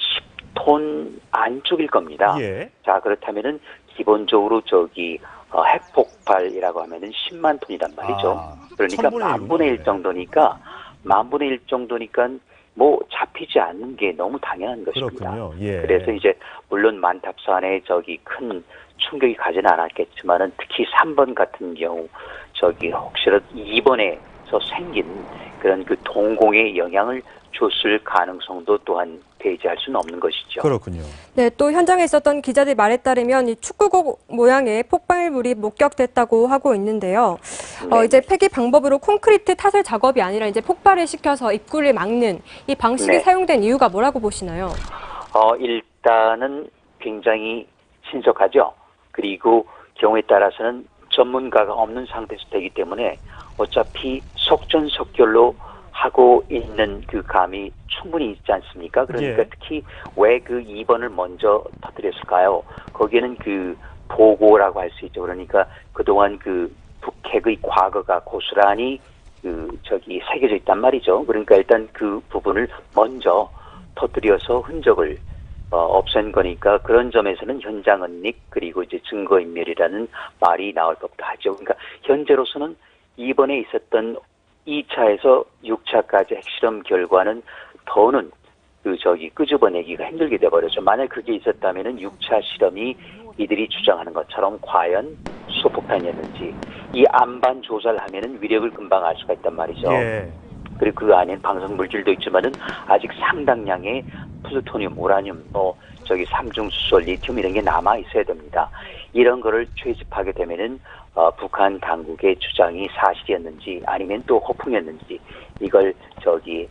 Speaker 12: 10톤 안쪽일 겁니다.
Speaker 1: 예.
Speaker 12: 자 그렇다면은 기본적으로 저기 핵폭발이라고 하면은 10만 톤이란 말이죠. 그러니까 10,000분의 1 정도니까 10,000분의 1 정도니까 뭐 잡히지 않는 게 너무 당연한 것입니다.
Speaker 1: 그렇군요. 예.
Speaker 12: 그래서 이제 물론 만탑산에 저기 큰 충격이 가지는 않았겠지만은 특히 3번 같은 경우 저기 혹시라도 2번에서 생긴 그런 그 동공에 영향을 줬을 가능성도 또한 배제할 수는 없는 것이죠.
Speaker 1: 그렇군요.
Speaker 2: 네, 또 현장에 있었던 기자들 말에 따르면 이 축구공 모양의 폭발물이 목격됐다고 하고 있는데요. 이제 폐기 방법으로 콘크리트 타설 작업이 아니라 이제 폭발을 시켜서 입구를 막는 이 방식이
Speaker 12: 네.
Speaker 2: 사용된 이유가 뭐라고 보시나요?
Speaker 12: 일단은 굉장히 신속하죠. 그리고 경우에 따라서는 전문가가 없는 상태에서 되기 때문에 어차피 속전속결로 하고 있는 그 감이 충분히 있지 않습니까? 그러니까
Speaker 1: 예.
Speaker 12: 특히 왜 그 2번을 먼저 터뜨렸을까요? 거기에는 그 보고라고 할 수 있죠. 그러니까 그동안 그 북핵의 과거가 고스란히 새겨져 있단 말이죠. 그러니까 일단 그 부분을 먼저 터뜨려서 흔적을 없앤 거니까 그런 점에서는 현장 은닉 그리고 이제 증거인멸이라는 말이 나올 법도 하죠. 그러니까 현재로서는 이번에 있었던 2차에서 6차까지 핵실험 결과는 더는 끄집어내기가 힘들게 돼버렸죠. 만약 그게 있었다면은 6차 실험이 이들이 주장하는 것처럼 과연 수소폭탄이었는지 이 안반 조사를 하면은 위력을 금방 알 수가 있단 말이죠.
Speaker 1: 예.
Speaker 12: 그리고 그 안에는 방사능 물질도 있지만은 아직 상당량의 플루토늄, 우라늄, 삼중수소, 리튬 이런 게 남아 있어야 됩니다. 이런 거를 채집하게 되면은 북한 당국의 주장이 사실이었는지 아니면 또 허풍이었는지 이걸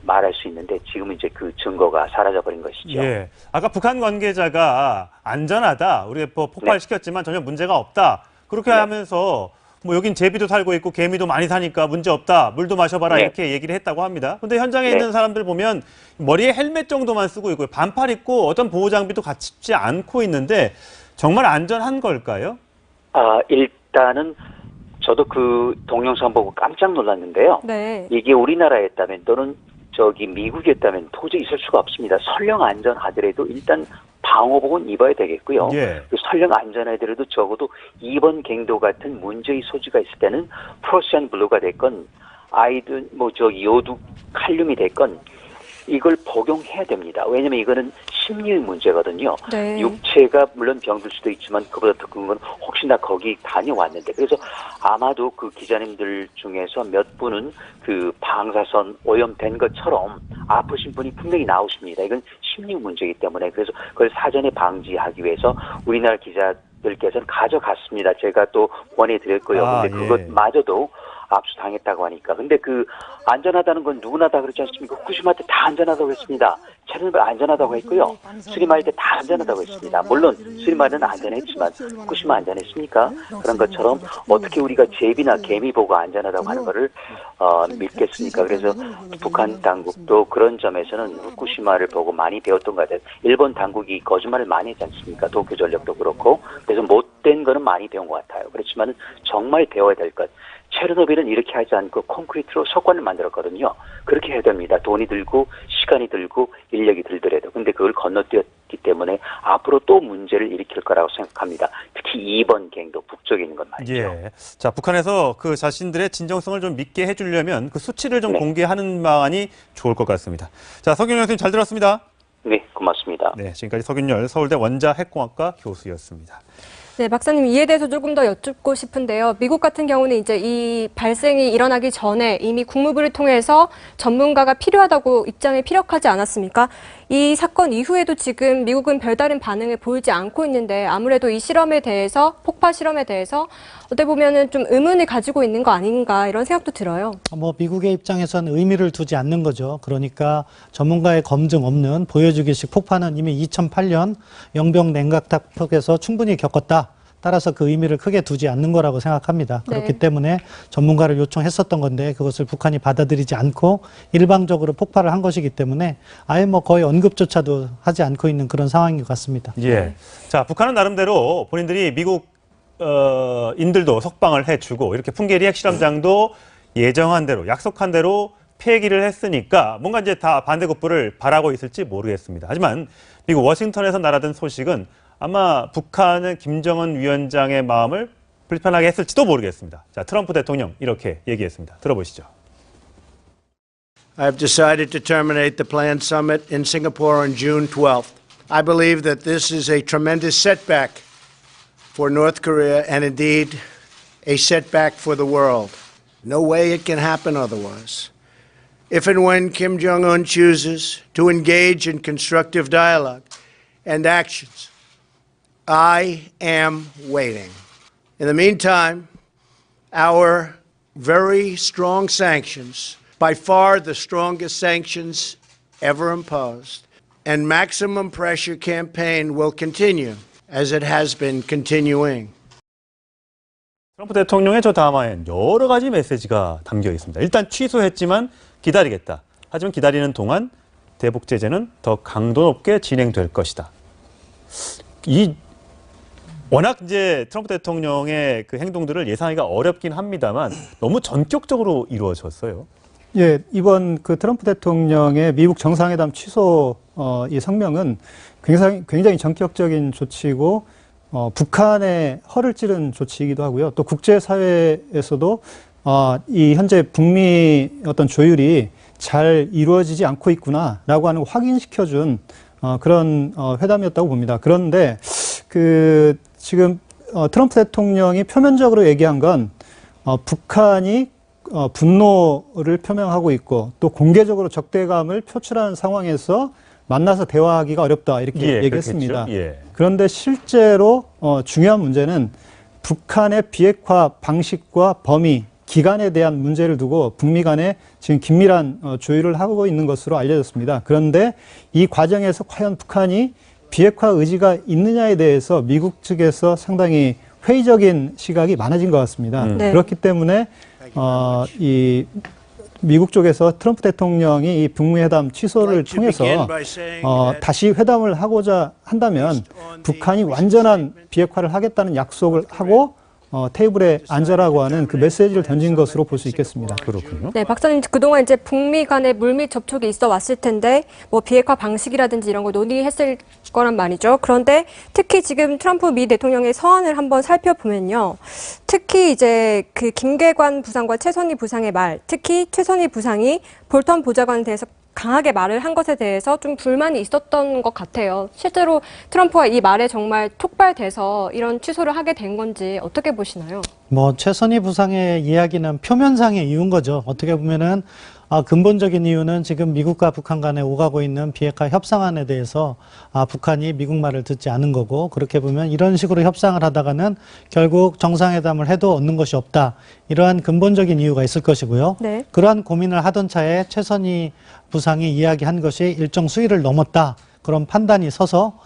Speaker 12: 말할 수 있는데 지금 이제 그 증거가 사라져버린 것이죠.
Speaker 1: 예. 아까 북한 관계자가 안전하다. 우리가 폭발시켰지만 전혀 문제가 없다. 그렇게 하면서 뭐 여긴 제비도 살고 있고 개미도 많이 사니까 문제 없다. 물도 마셔봐라.
Speaker 12: 네.
Speaker 1: 이렇게 얘기를 했다고 합니다. 근데 현장에
Speaker 12: 네.
Speaker 1: 있는 사람들 보면 머리에 헬멧 정도만 쓰고 있고요. 반팔 입고 어떤 보호 장비도 갖추지 않고 있는데 정말 안전한 걸까요?
Speaker 12: 일단은 저도 그 동영상 보고 깜짝 놀랐는데요.
Speaker 2: 네.
Speaker 12: 이게 우리나라였다면 또는 저기 미국이었다면 도저히 있을 수가 없습니다. 설령 안전하더라도 일단 방호복은 입어야 되겠고요.
Speaker 1: 예.
Speaker 12: 설령 안전하더라도 적어도 2번 갱도 같은 문제의 소지가 있을 때는 프로시안 블루가 됐건 아이든 뭐 저기 요두 칼륨이 됐건 이걸 복용해야 됩니다. 왜냐면 이거는 심리의 문제거든요.
Speaker 2: 네.
Speaker 12: 육체가 물론 병들 수도 있지만 그보다 더 큰 건 혹시나 거기 다녀왔는데 그래서 아마도 그 기자님들 중에서 몇 분은 그 방사선 오염된 것처럼 아프신 분이 분명히 나오십니다. 이건 심리 문제이기 때문에 그래서 그걸 사전에 방지하기 위해서 우리나라 기자들께서는 가져갔습니다. 제가 또 권해드렸고요. 근데 그것마저도 압수당했다고 하니까. 근데 그 안전하다는 건 누구나 다 그렇지 않습니까? 후쿠시마 때 다 안전하다고 했습니다. 체르노빌 안전하다고 했고요. 스리마일 때 다 안전하다고 했습니다. 물론 스리마일은 안전했지만 후쿠시마 안전했습니까? 그런 것처럼 어떻게 우리가 제비나 개미 보고 안전하다고 하는 거를 믿겠습니까? 그래서 북한 당국도 그런 점에서는 후쿠시마를 보고 많이 배웠던 것 같아요. 일본 당국이 거짓말을 많이 했지 않습니까? 도쿄 전력도 그렇고. 그래서 못된 거는 많이 배운 것 같아요. 그렇지만 정말 배워야 될 것. 체르노빌은 이렇게 하지 않고 콘크리트로 석관을 만들었거든요. 그렇게 해야 됩니다. 돈이 들고 시간이 들고 인력이 들더라도. 근데 그걸 건너뛰었기 때문에 앞으로 또 문제를 일으킬 거라고 생각합니다. 특히 2번 갱도 북쪽에 있는 건 말이죠.
Speaker 1: 예. 자, 북한에서 그 자신들의 진정성을 좀 믿게 해주려면 그 수치를 좀
Speaker 12: 네.
Speaker 1: 공개하는 방안이 좋을 것 같습니다. 자, 서균열 선생님 잘 들었습니다.
Speaker 12: 네, 고맙습니다.
Speaker 1: 네, 지금까지 서균열 서울대 원자핵공학과 교수였습니다.
Speaker 2: 네, 박사님 이에 대해서 조금 더 여쭙고 싶은데요. 미국 같은 경우는 이제 이 발생이 일어나기 전에 이미 국무부를 통해서 전문가가 필요하다고 입장을 피력하지 않았습니까? 이 사건 이후에도 지금 미국은 별다른 반응을 보이지 않고 있는데 아무래도 이 실험에 대해서 폭파 실험에 대해서 어떻게 보면은 좀 의문을 가지고 있는 거 아닌가 이런 생각도 들어요.
Speaker 7: 뭐 미국의 입장에서는 의미를 두지 않는 거죠. 그러니까 전문가의 검증 없는 보여주기식 폭파는 이미 2008년 영병 냉각탑에서 충분히 겪었다. 따라서 그 의미를 크게 두지 않는 거라고 생각합니다.
Speaker 2: 네.
Speaker 7: 그렇기 때문에 전문가를 요청했었던 건데 그것을 북한이 받아들이지 않고 일방적으로 폭발을 한 것이기 때문에 아예 뭐 거의 언급조차도 하지 않고 있는 그런 상황인 것 같습니다.
Speaker 1: 예. 자, 북한은 나름대로 본인들이 미국 인들도 석방을 해주고 이렇게 풍계리 핵실험장도 예정한 대로 약속한 대로 폐기를 했으니까 뭔가 이제 다 반대급부를 바라고 있을지 모르겠습니다. 하지만 미국 워싱턴에서 날아든 소식은 아마 북한은 김정은 위원장의 마음을 불편하게 했을지도 모르겠습니다. 자, 트럼프 대통령 이렇게 얘기했습니다. 들어보시죠.
Speaker 13: I've decided to terminate the planned summit in Singapore on June 12th. I believe that this is a tremendous setback for North Korea and indeed a setback for the world. No way it can happen otherwise. If and when Kim Jong-un chooses to engage in constructive dialogue and actions, I am waiting. In the meantime, our very strong sanctions, by far the strongest sanctions ever imposed, and maximum pressure campaign will continue as it has been continuing.
Speaker 1: 트럼프 대통령의 저 담화엔 여러 가지 메시지가 담겨 있습니다. 일단 취소했지만 기다리겠다. 하지만 기다리는 동안 대북 제재는 더 강도 높게 진행될 것이다. 워낙 이제 트럼프 대통령의 그 행동들을 예상하기가 어렵긴 합니다만 너무 전격적으로 이루어졌어요.
Speaker 8: 예, 이번 그 트럼프 대통령의 미국 정상회담 취소 이 성명은 굉장히 전격적인 조치고 북한의 허를 찌른 조치이기도 하고요. 또 국제사회에서도 이 현재 북미 어떤 조율이 잘 이루어지지 않고 있구나라고 하는 걸 확인시켜준 그런 회담이었다고 봅니다. 그런데 지금 트럼프 대통령이 표면적으로 얘기한 건 북한이 분노를 표명하고 있고 또 공개적으로 적대감을 표출하는 상황에서 만나서 대화하기가 어렵다 이렇게 얘기했습니다. 그런데 실제로 중요한 문제는 북한의 비핵화 방식과 범위, 기간에 대한 문제를 두고 북미 간에 지금 긴밀한 조율을 하고 있는 것으로 알려졌습니다. 그런데 이 과정에서 과연 북한이 비핵화 의지가 있느냐에 대해서 미국 측에서 상당히 회의적인 시각이 많아진 것 같습니다.
Speaker 2: 네.
Speaker 8: 그렇기 때문에 이 미국 쪽에서 트럼프 대통령이 이 북미 회담 취소를 통해서 다시 회담을 하고자 한다면 북한이 완전한 비핵화를 하겠다는 약속을 하고 테이블에 앉으라고 하는 그 메시지를 던진 것으로 볼 수 있겠습니다.
Speaker 1: 그렇군요.
Speaker 2: 네, 박사님 그동안 이제 북미 간의 물밑 접촉이 있어 왔을 텐데 뭐 비핵화 방식이라든지 이런 거 논의했을 거란 말이죠. 그런데 특히 지금 트럼프 미 대통령의 서한을 한번 살펴보면요. 특히 이제 그 김계관 부상과 최선희 부상의 말, 특히 최선희 부상이 볼턴 보좌관에 대해서 강하게 말을 한 것에 대해서 좀 불만이 있었던 것 같아요. 실제로 트럼프가 이 말에 정말 촉발돼서 이런 취소를 하게 된 건지 어떻게 보시나요?
Speaker 7: 뭐 최선희 부상의 이야기는 표면상의 이유인 거죠. 어떻게 보면은 근본적인 이유는 지금 미국과 북한 간에 오가고 있는 비핵화 협상안에 대해서 북한이 미국 말을 듣지 않은 거고, 그렇게 보면 이런 식으로 협상을 하다가는 결국 정상회담을 해도 얻는 것이 없다. 이러한 근본적인 이유가 있을 것이고요.
Speaker 2: 네.
Speaker 7: 그러한 고민을 하던 차에 최선희 부상이 이야기한 것이 일정 수위를 넘었다. 그런 판단이 서서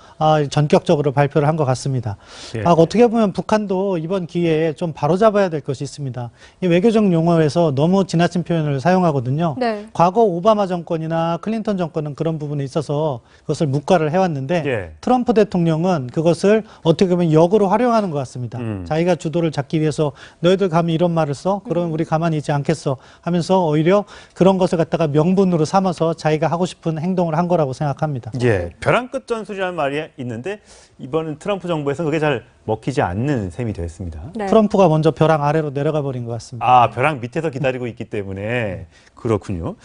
Speaker 7: 전격적으로 발표를 한 것 같습니다.
Speaker 1: 예.
Speaker 7: 어떻게 보면 북한도 이번 기회에 좀 바로잡아야 될 것이 있습니다. 이 외교적 용어에서 너무 지나친 표현을 사용하거든요.
Speaker 2: 네.
Speaker 7: 과거 오바마 정권이나 클린턴 정권은 그런 부분에 있어서 그것을 묵과를 해왔는데
Speaker 1: 예.
Speaker 7: 트럼프 대통령은 그것을 어떻게 보면 역으로 활용하는 것 같습니다. 자기가 주도를 잡기 위해서 너희들 감히 이런 말을 써? 그러면 우리 가만히 있지 않겠어 하면서 오히려 그런 것을 갖다가 명분으로 삼아서 자기가 하고 싶은 행동을 한 거라고 생각합니다.
Speaker 1: 예, 벼랑 끝 전술이라는 말이 있는데 이번은 트럼프 정부에서는 그게 잘 먹히지 않는 셈이 됐습니다.
Speaker 2: 네.
Speaker 7: 트럼프가 먼저 벼랑 아래로 내려가 버린 것 같습니다.
Speaker 1: 벼랑 밑에서 기다리고 있기 때문에 그렇군요.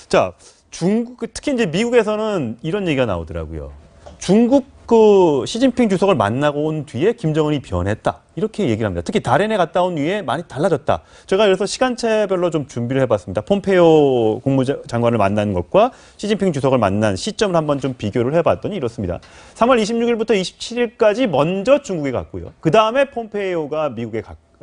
Speaker 1: 자, 중국 특히 이제 미국에서는 이런 얘기가 나오더라고요. 중국 그 시진핑 주석을 만나고 온 뒤에 김정은이 변했다. 이렇게 얘기를 합니다. 특히 다롄에 갔다 온 뒤에 많이 달라졌다. 제가 그래서 시간차별로 좀 준비를 해봤습니다. 폼페이오 국무장관을 만난 것과 시진핑 주석을 만난 시점을 한번 좀 비교를 해봤더니 이렇습니다. 3월 26일부터 27일까지 먼저 중국에 갔고요. 그 다음에 폼페이오가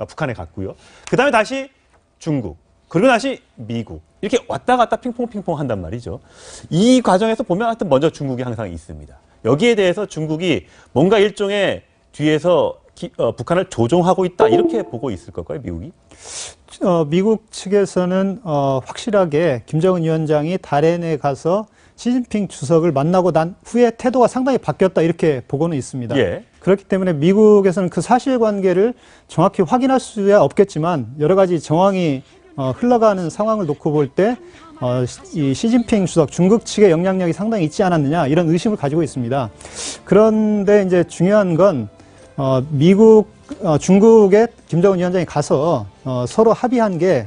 Speaker 1: 북한에 갔고요. 그 다음에 다시 중국, 그리고 다시 미국. 이렇게 왔다 갔다 핑퐁핑퐁 한단 말이죠. 이 과정에서 보면 하여튼 먼저 중국이 항상 있습니다. 여기에 대해서 중국이 뭔가 일종의 뒤에서 북한을 조종하고 있다 이렇게 보고 있을 걸까요, 미국이?
Speaker 8: 미국 측에서는 확실하게 김정은 위원장이 다롄에 가서 시진핑 주석을 만나고 난 후에 태도가 상당히 바뀌었다 이렇게 보고는 있습니다.
Speaker 1: 예.
Speaker 8: 그렇기 때문에 미국에서는 그 사실관계를 정확히 확인할 수야 없겠지만 여러 가지 정황이 흘러가는 상황을 놓고 볼 때 이 시진핑 주석 중국 측의 영향력이 상당히 있지 않았느냐 이런 의심을 가지고 있습니다. 그런데 이제 중요한 건 중국에 김정은 위원장이 가서 서로 합의한 게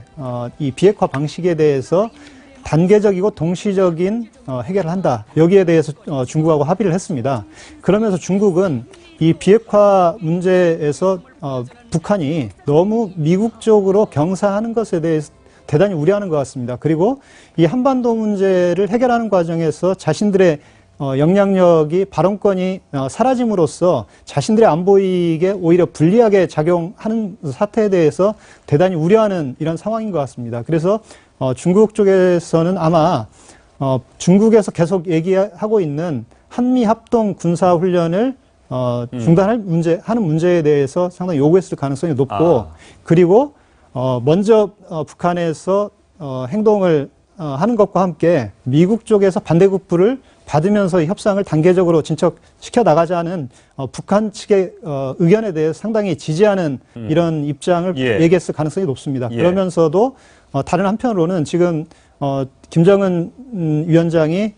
Speaker 8: 이 비핵화 방식에 대해서 단계적이고 동시적인 해결을 한다. 여기에 대해서 중국하고 합의를 했습니다. 그러면서 중국은 이 비핵화 문제에서 북한이 너무 미국 쪽으로 경사하는 것에 대해서 대단히 우려하는 것 같습니다. 그리고 이 한반도 문제를 해결하는 과정에서 자신들의 영향력이 발언권이 사라짐으로써 자신들의 안보이익에 오히려 불리하게 작용하는 사태에 대해서 대단히 우려하는 이런 상황인 것 같습니다. 그래서 중국 쪽에서는 아마 중국에서 계속 얘기하고 있는 한미 합동 군사 훈련을 하는 문제에 대해서 상당히 요구했을 가능성이 높고 그리고 먼저 북한에서 행동을 하는 것과 함께 미국 쪽에서 반대급부를 받으면서 협상을 단계적으로 진척시켜 나가자는 북한 측의 의견에 대해서 상당히 지지하는 이런 입장을 얘기했을 가능성이 높습니다. 그러면서도 다른 한편으로는 지금 김정은 위원장이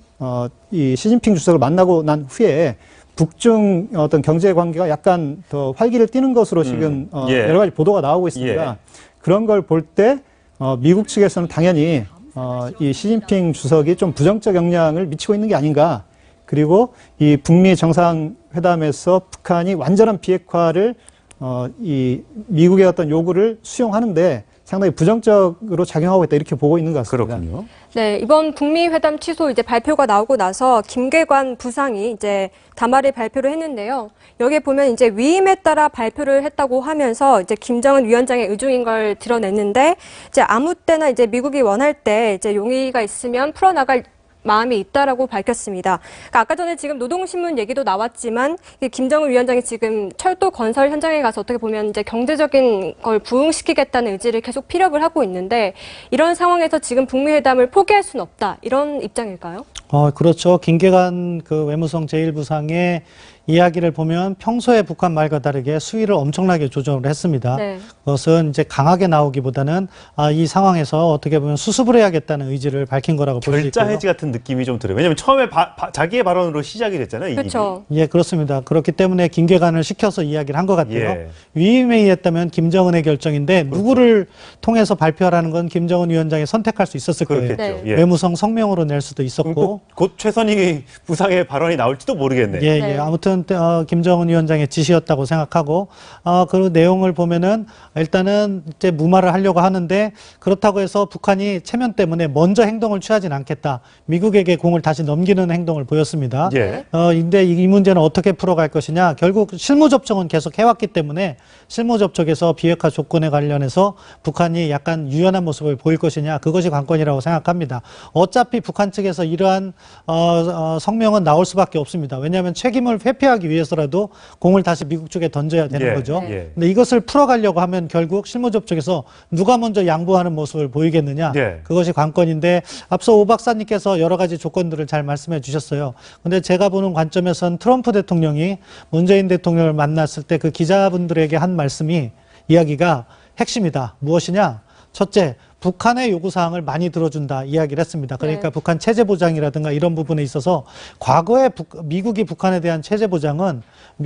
Speaker 8: 이 시진핑 주석을 만나고 난 후에 북중 어떤 경제 관계가 약간 더 활기를 띠는 것으로 지금 여러 가지 보도가 나오고 있습니다. 그런 걸 볼 때 미국 측에서는 당연히 이 시진핑 주석이 좀 부정적 영향을 미치고 있는 게 아닌가. 그리고 이 북미 정상회담에서 북한이 완전한 비핵화를 이 미국의 어떤 요구를 수용하는데 상당히 부정적으로 작용하고 있다 이렇게 보고 있는 것 같습니다.
Speaker 1: 그렇군요.
Speaker 2: 네, 이번 북미 회담 취소 이제 발표가 나오고 나서 김계관 부상이 이제 담화를 발표를 했는데요. 여기에 보면 이제 위임에 따라 발표를 했다고 하면서 이제 김정은 위원장의 의중인 걸 드러냈는데 이제 아무 때나 이제 미국이 원할 때 이제 용의가 있으면 풀어나갈 마음이 있다라고 밝혔습니다. 그러니까 아까 전에 지금 노동신문 얘기도 나왔지만 김정은 위원장이 지금 철도 건설 현장에 가서 어떻게 보면 이제 경제적인 걸 부응시키겠다는 의지를 계속 피력을 하고 있는데 이런 상황에서 지금 북미 회담을 포기할 수는 없다 이런 입장일까요?
Speaker 7: 그렇죠. 김계관 그 외무성 제1부상의 이야기를 보면 평소에 북한 말과 다르게 수위를 엄청나게 조정을 했습니다.
Speaker 2: 네.
Speaker 7: 그것은 이제 강하게 나오기보다는 이 상황에서 어떻게 보면 수습을 해야겠다는 의지를 밝힌 거라고 볼 수 있고요.
Speaker 1: 결자 해지 같은 느낌이 좀 들어요. 왜냐하면 처음에 자기의 발언으로 시작이 됐잖아요.
Speaker 2: 그렇죠.
Speaker 7: 예, 그렇습니다. 그렇기 때문에 김계관을 시켜서 이야기를 한 것 같아요.
Speaker 1: 예.
Speaker 7: 위임에 의했다면 김정은의 결정인데 누구를 통해서 발표하라는 건 김정은 위원장이 선택할 수 있었을 거예요.
Speaker 1: 그렇겠죠.
Speaker 2: 네.
Speaker 1: 예.
Speaker 7: 외무성 성명으로 낼 수도 있었고.
Speaker 1: 곧 최선희 부상의 발언이 나올지도 모르겠네요.
Speaker 7: 예,
Speaker 2: 네.
Speaker 7: 예. 아무튼 김정은 위원장의 지시였다고 생각하고 그 내용을 보면은 일단은 이제 무마를 하려고 하는데 그렇다고 해서 북한이 체면 때문에 먼저 행동을 취하진 않겠다. 미국에게 공을 다시 넘기는 행동을 보였습니다.
Speaker 1: 예.
Speaker 7: 근데 이 문제는 어떻게 풀어갈 것이냐. 결국 실무 접촉은 계속 해왔기 때문에 실무 접촉에서 비핵화 조건에 관련해서 북한이 약간 유연한 모습을 보일 것이냐. 그것이 관건이라고 생각합니다. 어차피 북한 측에서 이러한 성명은 나올 수밖에 없습니다. 왜냐하면 책임을 회피하기 위해서라도 공을 다시 미국 쪽에 던져야 되는
Speaker 1: 예,
Speaker 7: 거죠.
Speaker 1: 예.
Speaker 7: 근데 이것을 풀어가려고 하면 결국 실무 접촉에서 누가 먼저 양보하는 모습을 보이겠느냐.
Speaker 1: 예.
Speaker 7: 그것이 관건인데 앞서 오 박사님께서 여러 가지 조건들을 잘 말씀해 주셨어요. 근데 제가 보는 관점에서는 트럼프 대통령이 문재인 대통령을 만났을 때 그 기자분들에게 한 말씀이 이야기가 핵심이다. 무엇이냐? 첫째, 북한의 요구사항을 많이 들어준다 이야기를 했습니다. 그러니까
Speaker 2: 네.
Speaker 7: 북한 체제 보장이라든가 이런 부분에 있어서 과거에 미국이 북한에 대한 체제 보장은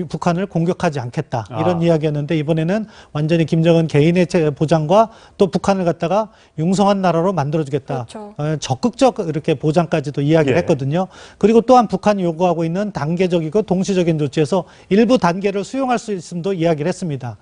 Speaker 7: 북한을 공격하지 않겠다 이런 이야기였는데 이번에는 완전히 김정은 개인의 보장과 또 북한을 갖다가 융성한 나라로 만들어주겠다.
Speaker 2: 그렇죠.
Speaker 7: 적극적 이렇게 보장까지도 이야기를
Speaker 1: 예.
Speaker 7: 했거든요. 그리고 또한 북한이 요구하고 있는 단계적이고 동시적인 조치에서 일부 단계를 수용할 수 있음도 이야기를 했습니다.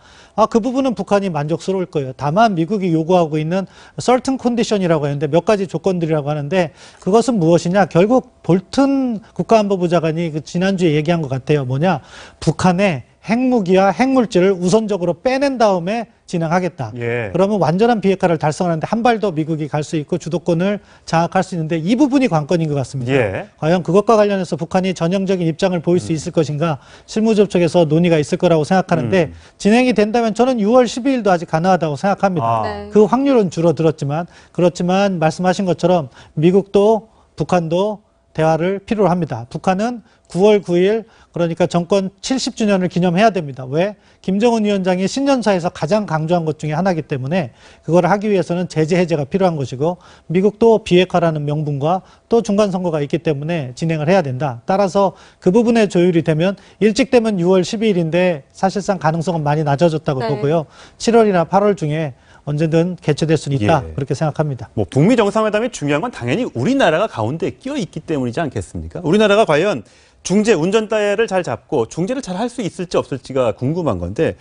Speaker 7: 그 부분은 북한이 만족스러울 거예요. 다만 미국이 요구하고 있는 certain condition이라고 하는데 몇 가지 조건들이라고 하는데 그것은 무엇이냐? 결국 볼튼 국가안보부 장관이 지난주에 얘기한 것 같아요. 뭐냐? 북한의 핵무기와 핵물질을 우선적으로 빼낸 다음에 진행하겠다.
Speaker 1: 예.
Speaker 7: 그러면 완전한 비핵화를 달성하는데 한 발 더 미국이 갈 수 있고 주도권을 장악할 수 있는데 이 부분이 관건인 것 같습니다.
Speaker 1: 예.
Speaker 7: 과연 그것과 관련해서 북한이 전형적인 입장을 보일 수 있을 것인가 실무 접촉에서 논의가 있을 거라고 생각하는데 진행이 된다면 저는 6월 12일도 아직 가능하다고 생각합니다.
Speaker 2: 네.
Speaker 7: 그 확률은 줄어들었지만 그렇지만 말씀하신 것처럼 미국도 북한도 대화를 필요로 합니다. 북한은 9월 9일 그러니까 정권 70주년을 기념해야 됩니다. 왜? 김정은 위원장이 신년사에서 가장 강조한 것 중에 하나이기 때문에 그걸 하기 위해서는 제재 해제가 필요한 것이고 미국도 비핵화라는 명분과 또 중간선거가 있기 때문에 진행을 해야 된다. 따라서 그 부분의 조율이 되면 일찍 되면 6월 12일인데 사실상 가능성은 많이 낮아졌다고
Speaker 2: 네.
Speaker 7: 보고요. 7월이나 8월 중에 언제든 개최될 수는 있다.
Speaker 1: 예.
Speaker 7: 그렇게 생각합니다.
Speaker 1: 뭐 북미 정상회담이 중요한 건 당연히 우리나라가 가운데 끼어 있기 때문이지 않겠습니까? 우리나라가 과연 중재 운전대를 잘 잡고 중재를 잘 할 수 있을지 없을지가 궁금한 건데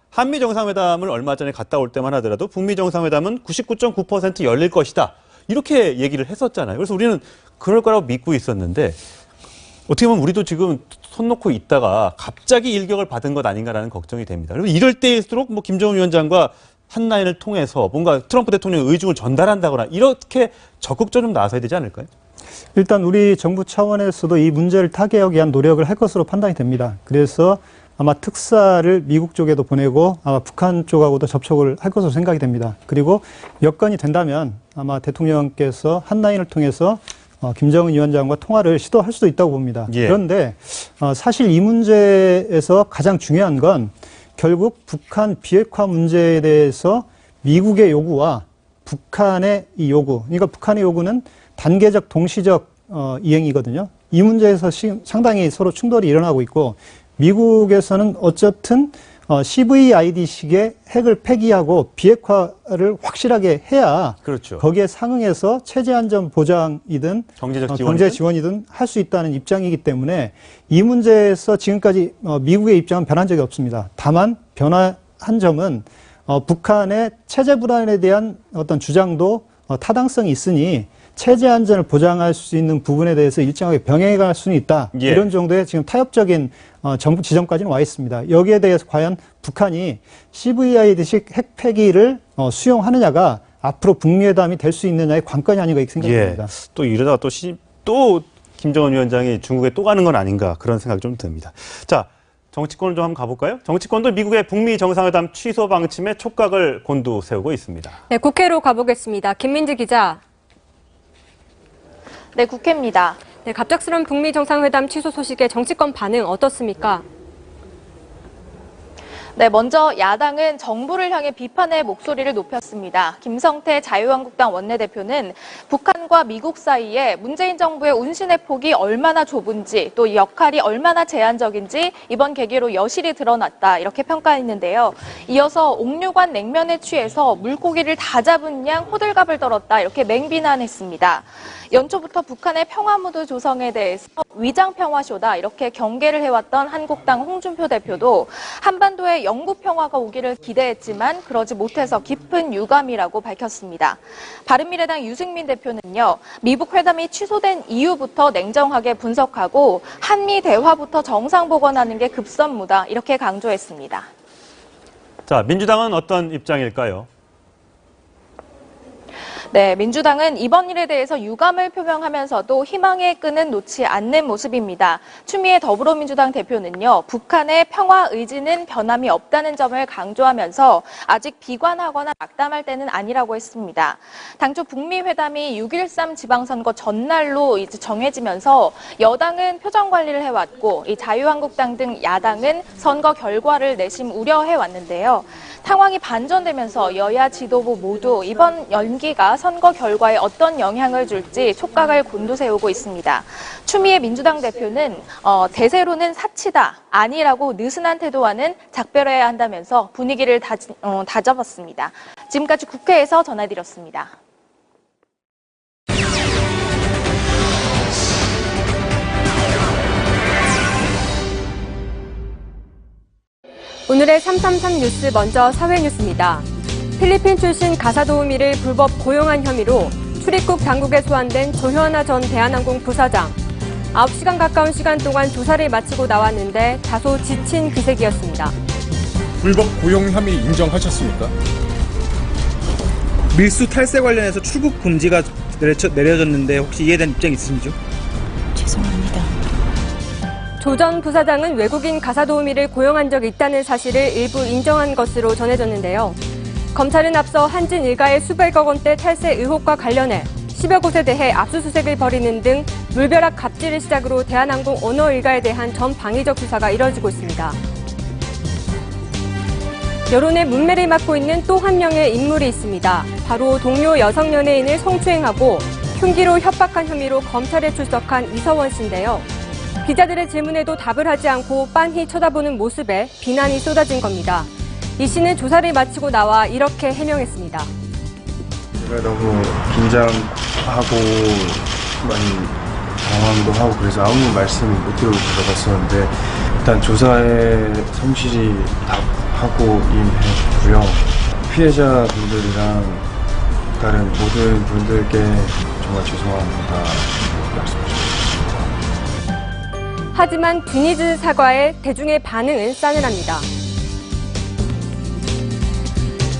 Speaker 1: 한미 정상회담을 얼마 전에 갔다 올 때만 하더라도 북미 정상회담은 99.9% 열릴 것이다. 이렇게 얘기를 했었잖아요. 그래서 우리는 그럴 거라고 믿고 있었는데 어떻게 보면 우리도 지금 손 놓고 있다가 갑자기 일격을 받은 것 아닌가라는 걱정이 됩니다. 그리고 이럴 때일수록 뭐 김정은 위원장과 한 라인을 통해서 뭔가 트럼프 대통령의 의중을 전달한다거나 이렇게 적극적으로 나서야 되지 않을까요?
Speaker 8: 일단 우리 정부 차원에서도 이 문제를 타개하기 위한 노력을 할 것으로 판단이 됩니다. 그래서 아마 특사를 미국 쪽에도 보내고 아마 북한 쪽하고도 접촉을 할 것으로 생각이 됩니다. 그리고 여건이 된다면 아마 대통령께서 한 라인을 통해서 김정은 위원장과 통화를 시도할 수도 있다고 봅니다.
Speaker 1: 예.
Speaker 8: 그런데 사실 이 문제에서 가장 중요한 건 결국 북한 비핵화 문제에 대해서 미국의 요구와 북한의 이 요구, 그러니까 북한의 요구는 단계적 동시적 이행이거든요. 이 문제에서 상당히 서로 충돌이 일어나고 있고 미국에서는 어쨌든 CVID식의 핵을 폐기하고 비핵화를 확실하게 해야
Speaker 1: 그렇죠.
Speaker 8: 거기에 상응해서 체제 안전 보장이든 경제 지원이든 할 수 있다는 입장이기 때문에 이 문제에서 지금까지 미국의 입장은 변한 적이 없습니다. 다만 변화한 점은 북한의 체제 불안에 대한 어떤 주장도 타당성이 있으니 체제 안전을 보장할 수 있는 부분에 대해서 일정하게 병행해 갈 수는 있다.
Speaker 1: 예.
Speaker 8: 이런 정도의 지금 타협적인 정부 지점까지는 와 있습니다. 여기에 대해서 과연 북한이 CVID식 핵 폐기를 수용하느냐가 앞으로 북미 회담이 될 수 있느냐의 관건이 아닌가 이렇게 생각합니다.
Speaker 1: 예. 또 이러다가 또 김정은 위원장이 중국에 또 가는 건 아닌가 그런 생각이 좀 듭니다. 자, 정치권을 좀 한번 가볼까요? 정치권도 미국의 북미 정상회담 취소 방침에 촉각을 곤두세우고 있습니다.
Speaker 2: 네, 국회로 가보겠습니다. 김민지 기자.
Speaker 14: 네, 국회입니다.
Speaker 2: 네, 갑작스러운 북미 정상회담 취소 소식에 정치권 반응 어떻습니까?
Speaker 14: 네, 먼저 야당은 정부를 향해 비판의 목소리를 높였습니다. 김성태 자유한국당 원내대표는 북한과 미국 사이에 문재인 정부의 운신의 폭이 얼마나 좁은지 또 역할이 얼마나 제한적인지 이번 계기로 여실히 드러났다 이렇게 평가했는데요. 이어서 옥류관 냉면에 취해서 물고기를 다 잡은 양 호들갑을 떨었다 이렇게 맹비난했습니다. 연초부터 북한의 평화무드 조성에 대해서 위장평화쇼다 이렇게 경계를 해왔던 한국당 홍준표 대표도 한반도에 영구 평화가 오기를 기대했지만 그러지 못해서 깊은 유감이라고 밝혔습니다. 바른미래당 유승민 대표는요. 미북 회담이 취소된 이유부터 냉정하게 분석하고 한미 대화부터 정상 복원하는 게 급선무다 이렇게 강조했습니다.
Speaker 1: 자, 민주당은 어떤 입장일까요?
Speaker 14: 네, 민주당은 이번 일에 대해서 유감을 표명하면서도 희망의 끈은 놓지 않는 모습입니다. 추미애 더불어민주당 대표는요, 북한의 평화 의지는 변함이 없다는 점을 강조하면서 아직 비관하거나 낙담할 때는 아니라고 했습니다. 당초 북미 회담이 6.13 지방선거 전날로 이제 정해지면서 여당은 표정 관리를 해왔고 이 자유한국당 등 야당은 선거 결과를 내심 우려해 왔는데요. 상황이 반전되면서 여야 지도부 모두 이번 연기가 선거 결과에 어떤 영향을 줄지 촉각을 곤두세우고 있습니다. 추미애 민주당 대표는 대세로는 사치다, 아니라고 느슨한 태도와는 작별해야 한다면서 분위기를 다잡았습니다. 지금까지 국회에서 전해드렸습니다.
Speaker 2: 오늘의 333 뉴스 먼저 사회 뉴스입니다. 필리핀 출신 가사도우미를 불법 고용한 혐의로 출입국 당국에 소환된 조현아 전 대한항공 부사장. 9시간 가까운 시간 동안 조사를 마치고 나왔는데 다소 지친 기색이었습니다.
Speaker 15: 불법 고용 혐의 인정하셨습니까?
Speaker 16: 밀수 탈세 관련해서 출국 금지가 내려졌는데 혹시 이에 대한 입장 있으신지요?
Speaker 2: 죄송합니다. 조 전 부사장은 외국인 가사도우미를 고용한 적이 있다는 사실을 일부 인정한 것으로 전해졌는데요. 검찰은 앞서 한진 일가의 수백억 원대 탈세 의혹과 관련해 10여 곳에 대해 압수수색을 벌이는 등 물벼락 갑질을 시작으로 대한항공 오너 일가에 대한 전방위적 수사가 이뤄지고 있습니다. 여론의 문매를 맡고 있는 또 한 명의 인물이 있습니다. 바로 동료 여성 연예인을 성추행하고 흉기로 협박한 혐의로 검찰에 출석한 이서원 씨인데요. 기자들의 질문에도 답을 하지 않고 빤히 쳐다보는 모습에 비난이 쏟아진 겁니다. 이 씨는 조사를 마치고 나와 이렇게 해명했습니다.
Speaker 17: 제가 너무 긴장하고 많이 당황도 하고 그래서 아무 말씀 못 드리고 들어갔었는데 일단 조사에 성실히 답하고 임했고요. 피해자분들이랑 다른 모든 분들께 정말 죄송합니다 말씀드립니다.
Speaker 2: 하지만 뒤늦은 사과에 대중의 반응은 싸늘합니다.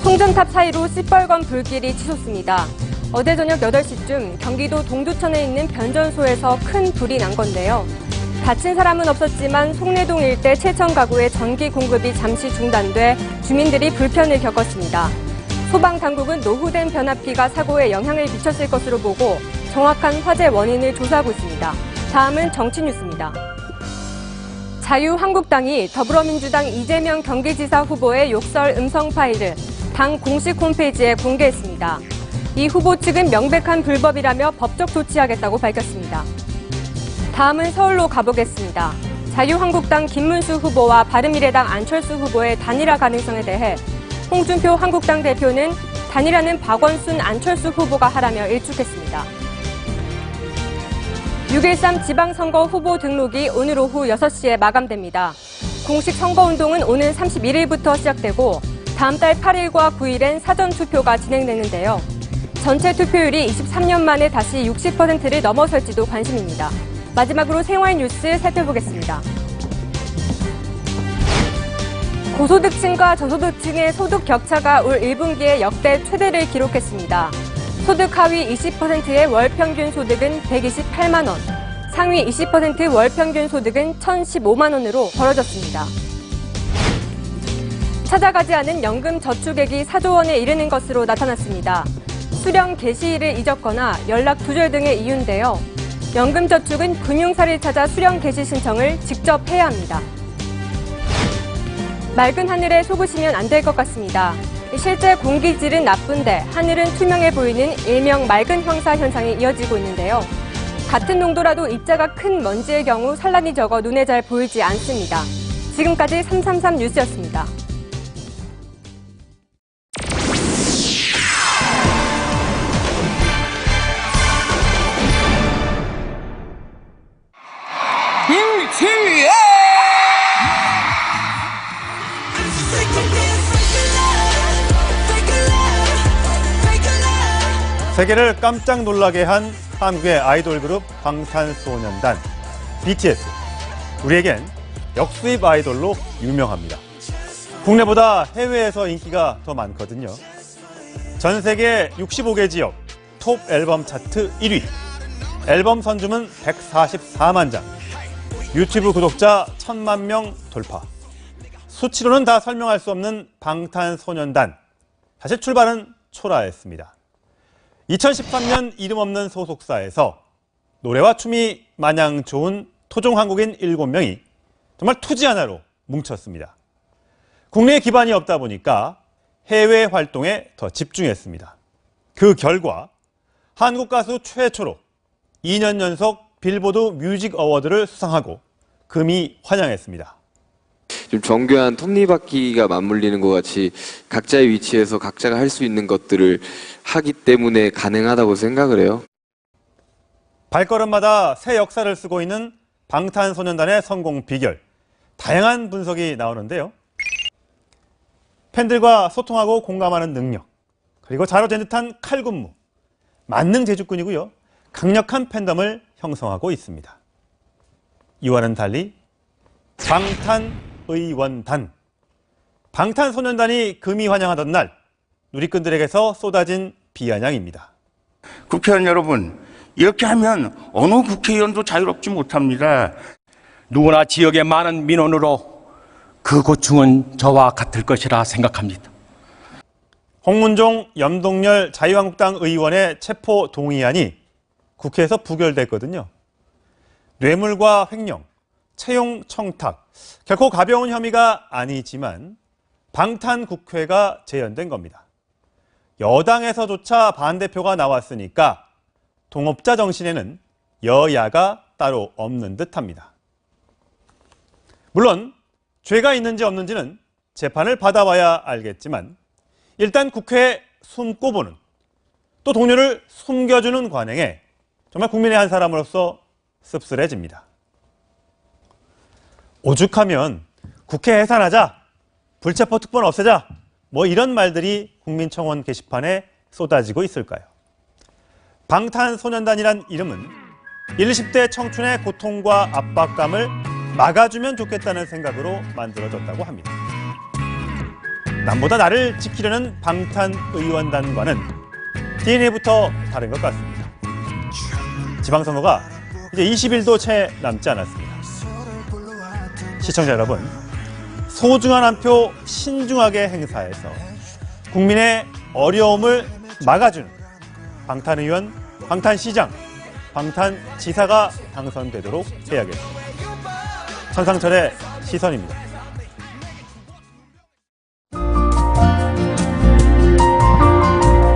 Speaker 2: 송전탑 사이로 시뻘건 불길이 치솟습니다. 어제 저녁 8시쯤 경기도 동두천에 있는 변전소에서 큰 불이 난 건데요. 다친 사람은 없었지만 송내동 일대 7천 가구의 전기 공급이 잠시 중단돼 주민들이 불편을 겪었습니다. 소방당국은 노후된 변압기가 사고에 영향을 미쳤을 것으로 보고 정확한 화재 원인을 조사하고 있습니다. 다음은 정치 뉴스입니다. 자유한국당이 더불어민주당 이재명 경기지사 후보의 욕설 음성 파일을 당 공식 홈페이지에 공개했습니다. 이 후보 측은 명백한 불법이라며 법적 조치하겠다고 밝혔습니다. 다음은 서울로 가보겠습니다. 자유한국당 김문수 후보와 바른미래당 안철수 후보의 단일화 가능성에 대해 홍준표 한국당 대표는 단일화는 박원순 안철수 후보가 하라며 일축했습니다. 6.13 지방선거 후보 등록이 오늘 오후 6시에 마감됩니다. 공식 선거운동은 오는 31일부터 시작되고 다음 달 8일과 9일엔 사전투표가 진행되는데요. 전체 투표율이 23년 만에 다시 60%를 넘어설지도 관심입니다. 마지막으로 생활 뉴스 살펴보겠습니다. 고소득층과 저소득층의 소득 격차가 올 1분기에 역대 최대를 기록했습니다. 소득 하위 20%의 월 평균 소득은 128만 원, 상위 20% 월 평균 소득은 1,015만 원으로 벌어졌습니다. 찾아가지 않은 연금 저축액이 4조 원에 이르는 것으로 나타났습니다. 수령 개시일을 잊었거나 연락 두절 등의 이유인데요. 연금 저축은 금융사를 찾아 수령 개시 신청을 직접 해야 합니다. 맑은 하늘에 속으시면 안 될 것 같습니다. 실제 공기질은 나쁜데 하늘은 투명해 보이는 일명 맑은 황사 현상이 이어지고 있는데요. 같은 농도라도 입자가 큰 먼지의 경우 산란이 적어 눈에 잘 보이지 않습니다. 지금까지 333 뉴스였습니다.
Speaker 1: 세계를 깜짝 놀라게 한 한국의 아이돌 그룹 방탄소년단 BTS. 우리에겐 역수입 아이돌로 유명합니다. 국내보다 해외에서 인기가 더 많거든요. 전 세계 65개 지역 톱 앨범 차트 1위. 앨범 선주문 144만 장. 유튜브 구독자 1,000만 명 돌파. 수치로는 다 설명할 수 없는 방탄소년단. 사실 출발은 초라했습니다. 2013년 이름 없는 소속사에서 노래와 춤이 마냥 좋은 토종 한국인 7명이 정말 투지 하나로 뭉쳤습니다. 국내에 기반이 없다 보니까 해외 활동에 더 집중했습니다. 그 결과 한국 가수 최초로 2년 연속 빌보드 뮤직 어워드를 수상하고 금이 환영했습니다.
Speaker 18: 좀 정교한 톱니바퀴가 맞물리는 것 같이 각자의 위치에서 각자가 할 수 있는 것들을 하기 때문에 가능하다고 생각을 해요.
Speaker 1: 발걸음마다 새 역사를 쓰고 있는 방탄소년단의 성공 비결. 다양한 분석이 나오는데요. 팬들과 소통하고 공감하는 능력, 그리고 자로잰 듯한 칼군무, 만능 제주꾼이고요. 강력한 팬덤을 형성하고 있습니다. 이와는 달리 방탄의원단. 방탄소년단이 금이 환영하던 날 누리꾼들에게서 쏟아진 비아냥입니다.
Speaker 19: 국회의원 여러분, 이렇게 하면 어느 국회의원도 자유롭지 못합니다.
Speaker 20: 누구나 지역의 많은 민원으로 그 고충은 저와 같을 것이라 생각합니다.
Speaker 1: 홍문종 염동열 자유한국당 의원의 체포 동의안이 국회에서 부결됐거든요. 뇌물과 횡령, 채용 청탁, 결코 가벼운 혐의가 아니지만 방탄국회가 재연된 겁니다. 여당에서조차 반대표가 나왔으니까 동업자 정신에는 여야가 따로 없는 듯합니다. 물론 죄가 있는지 없는지는 재판을 받아봐야 알겠지만 일단 국회에 숨고 보는, 또 동료를 숨겨주는 관행에 정말 국민의 한 사람으로서 씁쓸해집니다. 오죽하면 국회 해산하자, 불체포 특권 없애자, 뭐 이런 말들이 국민청원 게시판에 쏟아지고 있을까요? 방탄소년단이란 이름은 10대 청춘의 고통과 압박감을 막아주면 좋겠다는 생각으로 만들어졌다고 합니다. 남보다 나를 지키려는 방탄의원단과는 DNA부터 다른 것 같습니다. 지방선거가 이제 20일도 채 남지 않았습니다. 시청자 여러분, 소중한 한 표 신중하게 행사해서 국민의 어려움을 막아주는 방탄의원, 방탄시장, 방탄지사가 당선되도록 해야겠습니다. 천상철의 시선입니다.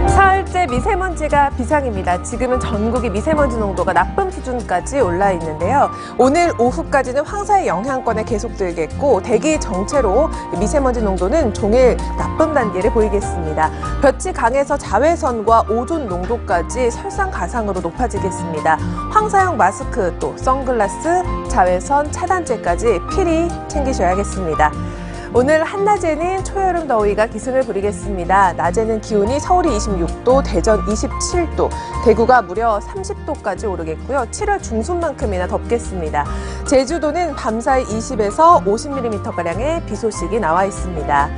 Speaker 21: 사흘째 미세먼지가 비상입니다. 지금은 전국의 미세먼지 농도가 나쁨 수준까지 올라 있는데요. 오늘 오후까지는 황사의 영향권에 계속되겠고 대기 정체로 미세먼지 농도는 종일 나쁨 단계를 보이겠습니다. 볕이 강해서 자외선과 오존 농도까지 설상가상으로 높아지겠습니다. 황사용 마스크, 또 선글라스, 자외선 차단제까지 필히 챙기셔야겠습니다. 오늘 한낮에는 초여름 더위가 기승을 부리겠습니다. 낮에는 기온이 서울이 26도, 대전 27도, 대구가 무려 30도까지 오르겠고요. 7월 중순만큼이나 덥겠습니다. 제주도는 밤사이 20에서 50mm가량의 비 소식이 나와 있습니다.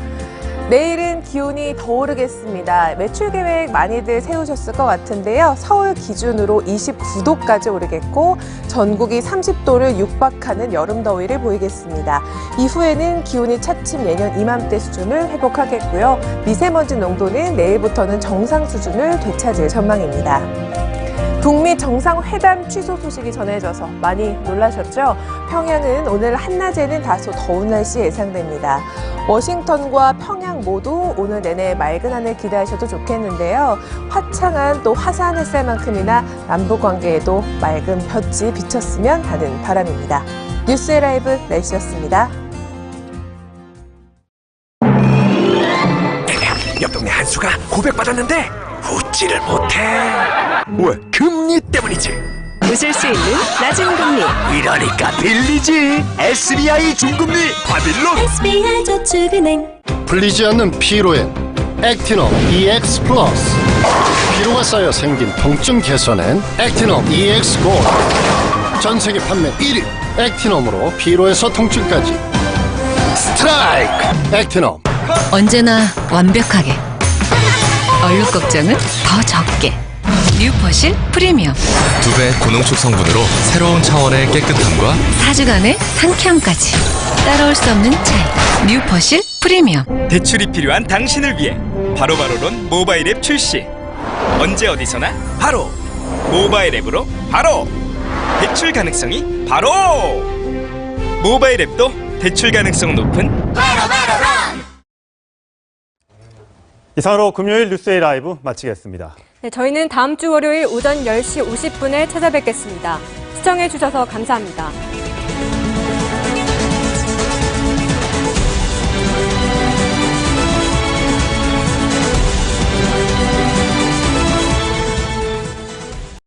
Speaker 21: 내일은 기온이 더 오르겠습니다. 매출 계획 많이들 세우셨을 것 같은데요. 서울 기준으로 29도까지 오르겠고 전국이 30도를 육박하는 여름 더위를 보이겠습니다. 이후에는 기온이 차츰 예년 이맘때 수준을 회복하겠고요. 미세먼지 농도는 내일부터는 정상 수준을 되찾을 전망입니다. 북미 정상회담 취소 소식이 전해져서 많이 놀라셨죠? 평양은 오늘 한낮에는 다소 더운 날씨 예상됩니다. 워싱턴과 평양 모두 오늘 내내 맑은 하늘 기대하셔도 좋겠는데요. 화창한 또 화사한 햇살만큼이나 남북 관계에도 맑은 볕이 비쳤으면 하는 바람입니다. 뉴스의 라이브 날씨였습니다.
Speaker 3: 옆 동네 한수가 고백받았는데 웃지를 못해. 왜? 금리 때문이지.
Speaker 22: 웃을 수 있는 낮은 금리.
Speaker 3: 이러니까 빌리지. SBI 중금리 바빌론.
Speaker 22: SBI 저축은행.
Speaker 23: 풀리지 않는 피로엔 액티넘 EX 플러스. 피로가 쌓여 생긴 통증 개선엔 액티넘 EX 골드. 전 세계 판매 1위 액티넘으로 피로에서 통증까지 스트라이크. 액티넘.
Speaker 22: 언제나 완벽하게. 얼룩 걱정은 더 적게. 뉴퍼실 프리미엄.
Speaker 24: 2배 고농축 성분으로 새로운 차원의 깨끗함과
Speaker 22: 4주간의 상쾌함까지. 따라올 수 없는 차이. 뉴퍼실 프리미엄.
Speaker 25: 대출이 필요한 당신을 위해 바로바로론 모바일 앱 출시. 언제 어디서나 바로 모바일 앱으로 바로 대출 가능성이 바로 모바일 앱도 대출 가능성 높은 바로바로론.
Speaker 1: 이상으로 금요일 뉴스의 라이브 마치겠습니다.
Speaker 2: 네, 저희는 다음 주 월요일 오전 10시 50분에 찾아뵙겠습니다. 시청해주셔서 감사합니다.